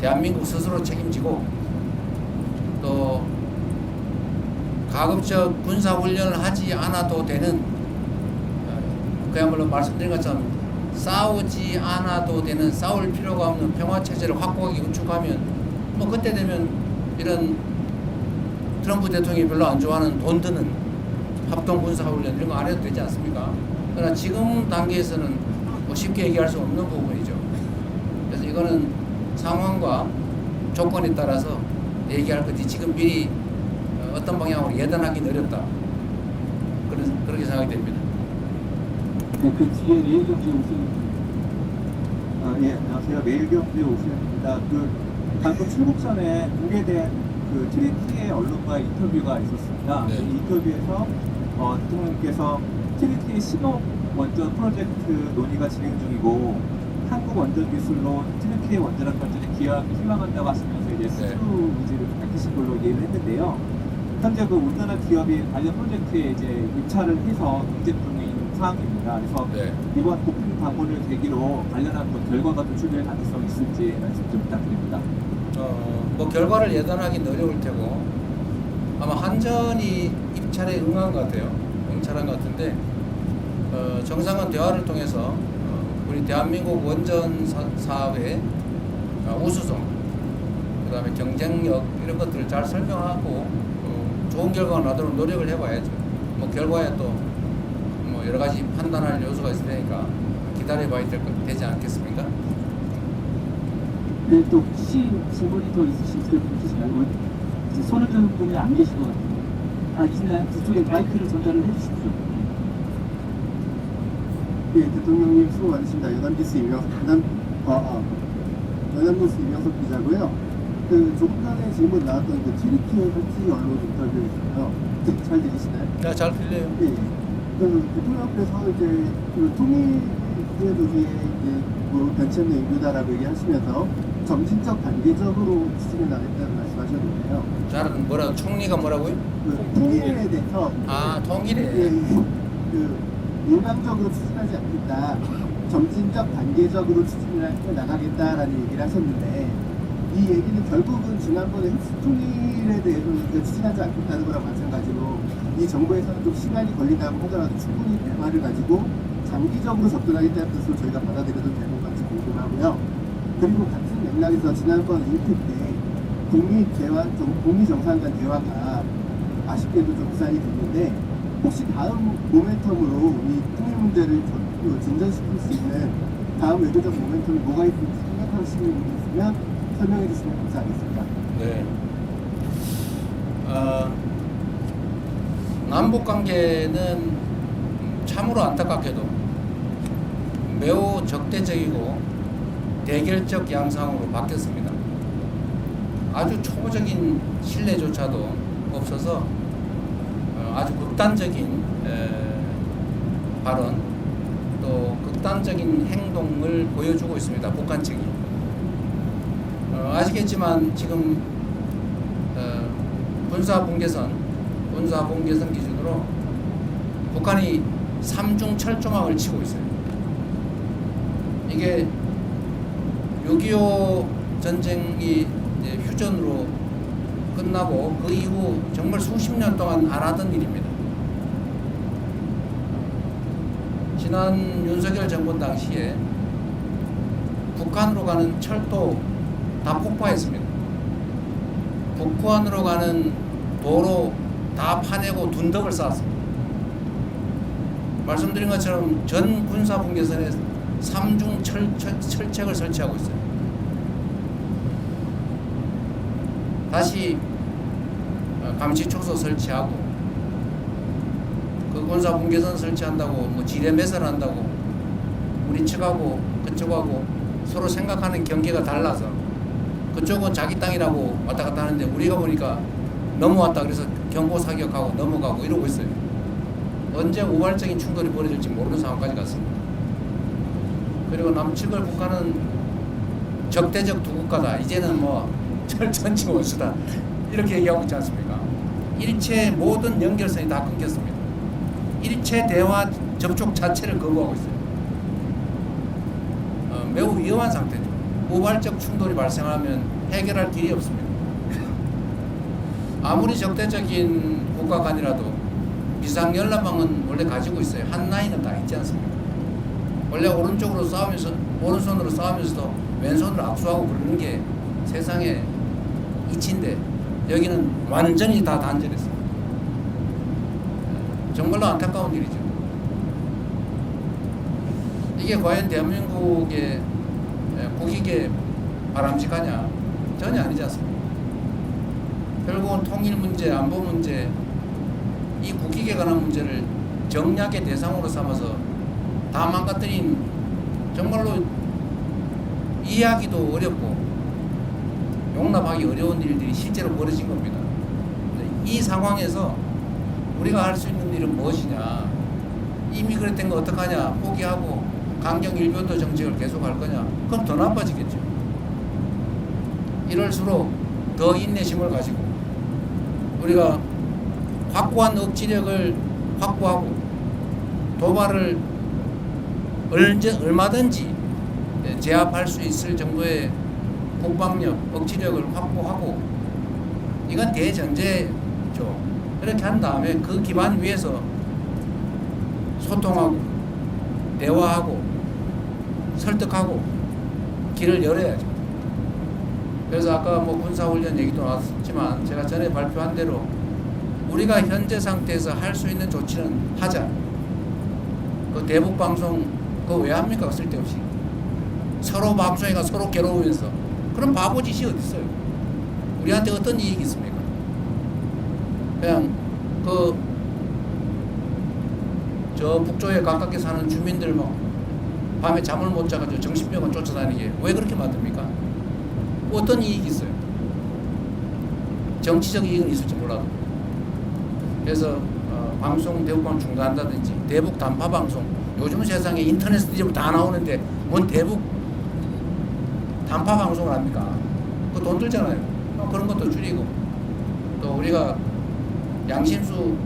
대한민국 스스로 책임지고 또 가급적 군사훈련을 하지 않아도 되는 그야말로 말씀드린 것처럼 싸우지 않아도 되는 싸울 필요가 없는 평화체제를 확고하게 구축하면 뭐 그때 되면 이런 트럼프 대통령이 별로 안 좋아하는 돈 드는 합동군사훈련 이런 거 안 해도 되지 않습니까? 그러나 지금 단계에서는 뭐 쉽게 얘기할 수 없는 부분이죠. 그래서 이거는 상황과 조건에 따라서 얘기할 거지 지금 미리 어떤 방향으로 예단하기는 어렵다. 그렇게 생각이 됩니다. 네, 그 뒤에 매일경제 오세훈. 예, 안녕하세요. 매일경제 오세훈입니다. 방금 출국 전에 공개된 트리티의 언론과의 인터뷰가 있었습니다. 네. 이 인터뷰에서 대통령께서 트리티의 신호 원전 프로젝트 논의가 진행 중이고 한국 원전 기술로 트리티의 원자력 발전에 기여하기 희망한다고 하시면서 이제 수주 의지를 밝히신 걸로 이해를 했는데요. 현재 우리나라 기업이 관련 프로젝트에 이제 입찰을 해서 경쟁 중에 있는 상황입니다. 그래서 이번 국빈 방문을 계기로 관련한 결과가 도출될 가능성이 있을지 말씀 좀 부탁드립니다. 뭐 결과를 예단하기는 어려울 테고 아마 한전이 입찰에 응한 것 같아요. 응찰한 것 같은데 정상은 대화를 통해서 우리 대한민국 원전 사업의 우수성, 그 다음에 경쟁력 이런 것들을 잘 설명하고 좋은 결과가 나도록 노력을 해봐야죠. 뭐 결과에 또 뭐 여러 가지 판단할 요소가 있으니까 기다려봐야 되지 않겠습니까? 네, 또 혹시 질문이 더 있으실까요? 손을 드는 분이 안 계신 것 같아요. 있나요? 그쪽에 마이크를 전달을 해주십시오. 예, 대통령님 수고 많으십니다. 연합뉴스 임영석 기자고요. 조금 전에 질문 나왔던 트리티의 언론 인터뷰에서요. 잘 들리시나요? 네, 잘 들려요. 예. 대통령께서 이제 통일 논의의 변칙의 이유다라고 얘기하시면서 점진적 단계적으로 추진해 나가겠다는 말씀하셨는데요. 잘은 뭐라고 총리가 뭐라고요? 그 통일에 대해서 통일에 그 일방적으로 추진하지 않겠다. 점진적 단계적으로 추진을 해 나가겠다라는 얘기를 하셨는데 이 얘기는 결국은 지난번에 흡수 통일에 대해서 추진하지 않겠다는 거랑 마찬가지로 이 정부에서는 좀 시간이 걸린다고 하더라도 충분히 대화를 가지고 장기적으로 접근하겠다는 뜻으로 저희가 받아들여도 되는 건지 궁금하고요. 그리고 같은 맥락에서 지난번 인프 때 북미 정상 간 대화가 아쉽게도 좀 무산이 됐는데 혹시 다음 모멘텀으로 이 통일 문제를 진전시킬 수 있는 다음 외교적 모멘텀이 뭐가 있을지 생각하시는 분이 있으면 설명해 주시면 감사하겠습니다. 네. 남북 관계는 참으로 안타깝게도 매우 적대적이고 대결적 양상으로 바뀌었습니다. 아주 초보적인 신뢰조차도 없어서 아주 극단적인 발언 또 극단적인 행동을 보여주고 있습니다. 북한 측이. 아시겠지만 지금 군사 분계선 기준으로 북한이 3중 철조망을 치고 있어요. 이게 6.25 전쟁이 이제 휴전으로 끝나고 그 이후 정말 수십 년 동안 안 하던 일입니다. 지난 윤석열 정권 당시에 북한으로 가는 철도 다 폭파했습니다. 북한으로 가는 도로 다 파내고 둔덕을 쌓았습니다. 말씀드린 것처럼 전 군사 분계선에 3중 철책을 설치하고 있어요. 다시 감시초소 설치하고 그 군사 분계선 설치한다고 뭐 지뢰 매설한다고 우리 측하고 그쪽하고 서로 생각하는 경계가 달라서 그쪽은 자기 땅이라고 왔다 갔다 하는데 우리가 보니까 넘어왔다 그래서 경고 사격하고 넘어가고 이러고 있어요. 언제 우발적인 충돌이 벌어질지 모르는 상황까지 갔습니다. 그리고 남측을 북한은 적대적 두 국가다. 이제는 뭐 전치 원수다. 이렇게 얘기하고 있지 않습니까? 일체 모든 연결선이 다 끊겼습니다. 일체 대화 접촉 자체를 거부하고 있어요. 매우 위험한 상태죠. 우발적 충돌이 발생하면 해결할 길이 없습니다. 아무리 적대적인 국가 간이라도 비상연락망은 원래 가지고 있어요. 한 라인은 다 있지 않습니까? 원래 오른손으로 싸우면서도 왼손으로 악수하고 부르는 게 세상의 이치인데 여기는 완전히 다 단절했어요. 정말로 안타까운 일이죠. 이게 과연 대한민국의 국익에 바람직하냐? 전혀 아니지 않습니까? 결국은 통일 문제, 안보 문제, 이 국익에 관한 문제를 정략의 대상으로 삼아서 다 망가뜨린 정말로 이해하기도 어렵고 용납하기 어려운 일들이 실제로 벌어진 겁니다. 이 상황에서 우리가 할 수 있는 일은 무엇이냐? 이미 그랬던 거 어떡하냐? 포기하고 강경 일변도 정책을 계속할 거냐? 그럼 더 나빠지겠죠. 이럴수록 더 인내심을 가지고 우리가 확고한 억지력을 확보하고 도발을 얼마든지 제압할 수 있을 정도의 국방력, 억지력을 확보하고 이건 대전제죠. 그렇게 한 다음에 그 기반 위에서 소통하고 대화하고 설득하고 길을 열어야죠. 그래서 아까 뭐 군사훈련 얘기도 나왔지만 제가 전에 발표한 대로 우리가 현재 상태에서 할 수 있는 조치는 하자. 그 대북 방송 그거 왜 합니까? 쓸데없이. 서로 방송회가 서로 괴로우면서. 그럼 바보 짓이 어디 있어요? 우리한테 어떤 이익이 있습니까? 그냥 저 북쪽에 가깝게 사는 주민들 뭐 밤에 잠을 못 자가지고 정신병원 쫓아다니게 왜 그렇게 만듭니까? 어떤 이익이 있어요? 정치적 이익은 있을지 몰라도. 그래서 방송 대북방 중단한다든지 대북 단파 방송 요즘 세상에 인터넷 드립 다 나오는데 뭔 대북 단파 방송을 합니까? 그 돈 들잖아요. 그런 것도 줄이고 또 우리가 양심수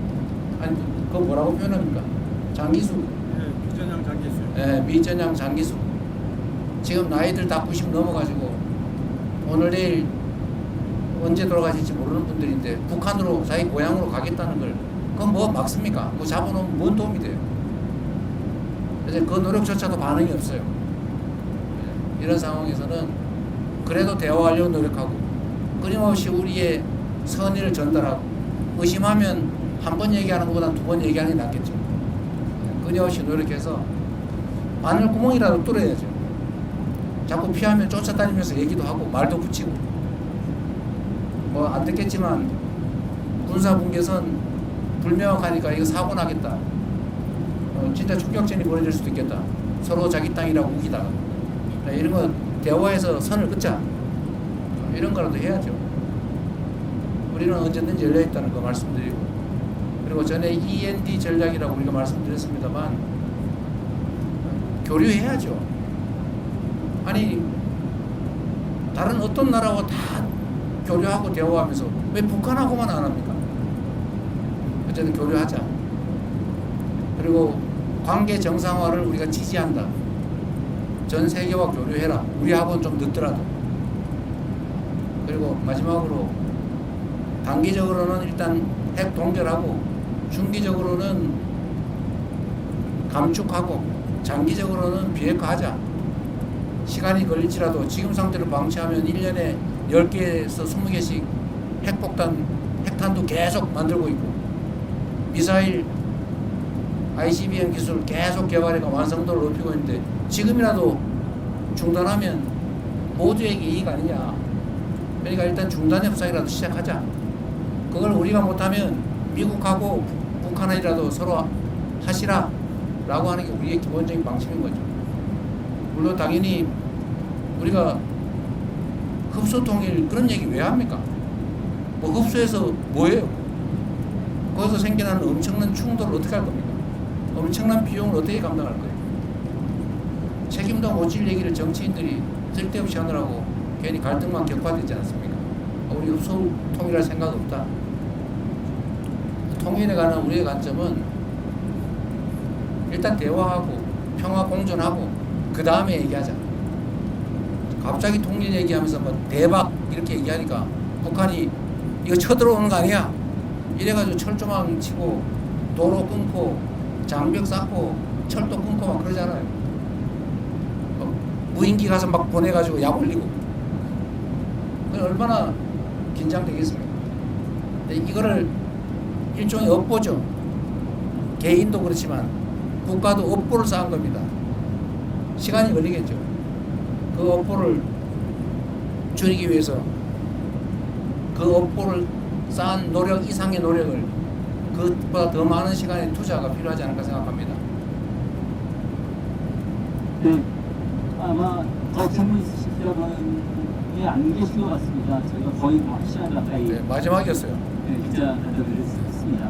아니 그거 뭐라고 표현합니까? 장기수. 미전향 장기수. 예, 미전향 장기수. 지금 나이들 다 90 넘어가지고 오늘 내일 언제 돌아가실지 모르는 분들인데 북한으로 자기 고향으로 가겠다는 걸 그건 뭐 막습니까? 그거 잡아놓으면 뭔 도움이 돼요? 그래서 그 노력조차도 반응이 없어요. 이런 상황에서는 그래도 대화하려고 노력하고 끊임없이 우리의 선의를 전달하고 의심하면 한 번 얘기하는 것보다 두 번 얘기하는 게 낫겠죠. 끊임없이 노력해서 바늘구멍이라도 뚫어야죠. 자꾸 피하면 쫓아다니면서 얘기도 하고 말도 붙이고 뭐 안 됐겠지만 군사분계선 불명확하니까 이거 사고 나겠다. 진짜 총격전이 벌어질 수도 있겠다. 서로 자기 땅이라고 우기다가 이런 거 대화해서 선을 긋자. 이런 거라도 해야죠. 우리는 언제든지 열려있다는 거 말씀드리고 그리고 전에 END 전략이라고 우리가 말씀드렸습니다만 교류해야죠. 아니 다른 어떤 나라와 다 교류하고 대화하면서 왜 북한하고만 안 합니까? 어쨌든 교류하자. 그리고 관계 정상화를 우리가 지지한다. 전 세계와 교류해라. 우리하고는 좀 늦더라도. 그리고 마지막으로 단기적으로는 일단 핵 동결하고 중기적으로는 감축하고 장기적으로는 비핵화하자. 시간이 걸릴지라도 지금 상태로 방치하면 1년에 10개에서 20개씩 핵폭탄, 핵탄도 계속 만들고 있고 미사일 ICBM 기술 계속 개발해가 완성도를 높이고 있는데 지금이라도 중단하면 모두에게 이익 아니냐. 그러니까 일단 중단 협상이라도 시작하자. 그걸 우리가 못하면 미국하고 북한이라도 서로 하시라 라고 하는 게 우리의 기본적인 방침인 거죠. 물론 당연히 우리가 흡수 통일 그런 얘기 왜 합니까? 뭐 흡수해서 뭐예요? 거기서 생겨나는 엄청난 충돌을 어떻게 할 겁니까? 엄청난 비용을 어떻게 감당할 거예요? 책임도 못 질 얘기를 정치인들이 쓸데없이 하느라고 괜히 갈등만 격화되지 않습니까? 우리 흡수 통일할 생각 없다. 통일에 관한 우리의 관점은 일단 대화하고 평화 공존하고 그 다음에 얘기하자. 갑자기 통일 얘기하면서 뭐 대박 이렇게 얘기하니까 북한이 이거 쳐들어오는 거 아니야? 이래가지고 철조망 치고 도로 끊고 장벽 쌓고 철도 끊고 막 그러잖아요. 무인기 가서 막 보내가지고 약 올리고. 얼마나 긴장되겠습니까? 근데 이거를 일종의 업보죠. 개인도 그렇지만 국가도 업보를 쌓은 겁니다. 시간이 걸리겠죠. 그 업보를 줄이기 위해서 그 업보를 쌓은 노력 이상의 노력을 그것보다 더 많은 시간의 투자가 필요하지 않을까 생각합니다. 네, 아마 더 질문 있으시려는 분이 안 계신 것 같습니다. 저희가 거의 뭐 1시간 가까이 네, 마지막이었어요. 네, 기자 간담회를 했습니다.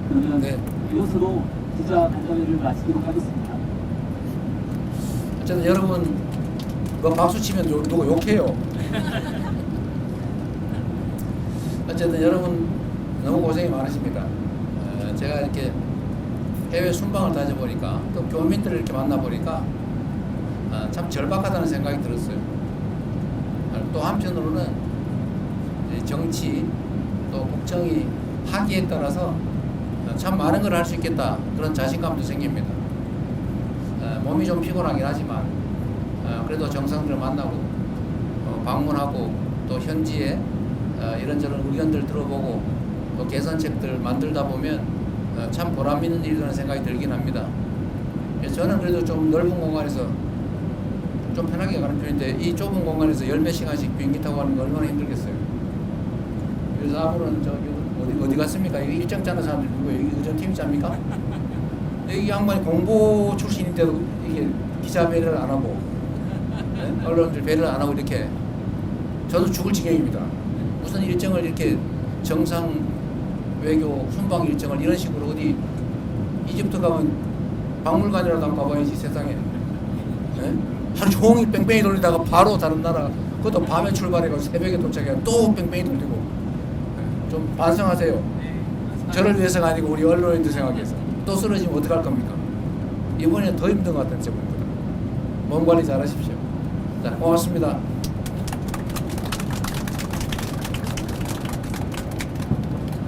그러면 네. 이것으로 기자 간담회를 마치도록 하겠습니다. 어쨌든 여러분 뭐 박수 치면 누가 욕해요. 어쨌든 여러분 너무 고생이 많으십니다. 제가 이렇게 해외 순방을 다녀보니까 또 교민들을 이렇게 만나보니까 참 절박하다는 생각이 들었어요. 또 한편으로는 정치 또 국정이 하기에 따라서 참 많은 걸 할 수 있겠다 그런 자신감도 생깁니다. 몸이 좀 피곤하긴 하지만 그래도 정상들을 만나고 방문하고 또 현지에 이런저런 의견들 들어보고 또 개선책들 만들다 보면 참 보람 있는 일이라는 생각이 들긴 합니다. 저는 그래도 좀 넓은 공간에서 좀 편하게 가는 편인데 이 좁은 공간에서 10몇 시간씩 비행기 타고 가는 거 얼마나 힘들겠어요. 그래서 앞으로는 어디 갔습니까? 이거 일정 짜는 사람들 누구예요? 이게 의전팀이 짭니까? 이 양반이 공보 출신인데도 이게 기자 배려를 안 하고 네? 언론들 배려를 안 하고 이렇게 저도 죽을 지경입니다. 무슨 일정을 이렇게 정상 외교 순방 일정을 이런 식으로 어디 이집트 가면 박물관이라도 한번 가봐야지 세상에. 네? 하루 종일 뺑뺑이 돌리다가 바로 다른 나라 그것도 밤에 출발해가지고 새벽에 도착해 또 뺑뺑이 돌리고 좀 반성하세요. 저를 위해서가 아니고 우리 언론인들 생각해서 또 쓰러지면 어떡할 겁니까? 이번에 더 힘든 것 같은 제목보다 몸 관리 잘 하십시오. 자, 고맙습니다.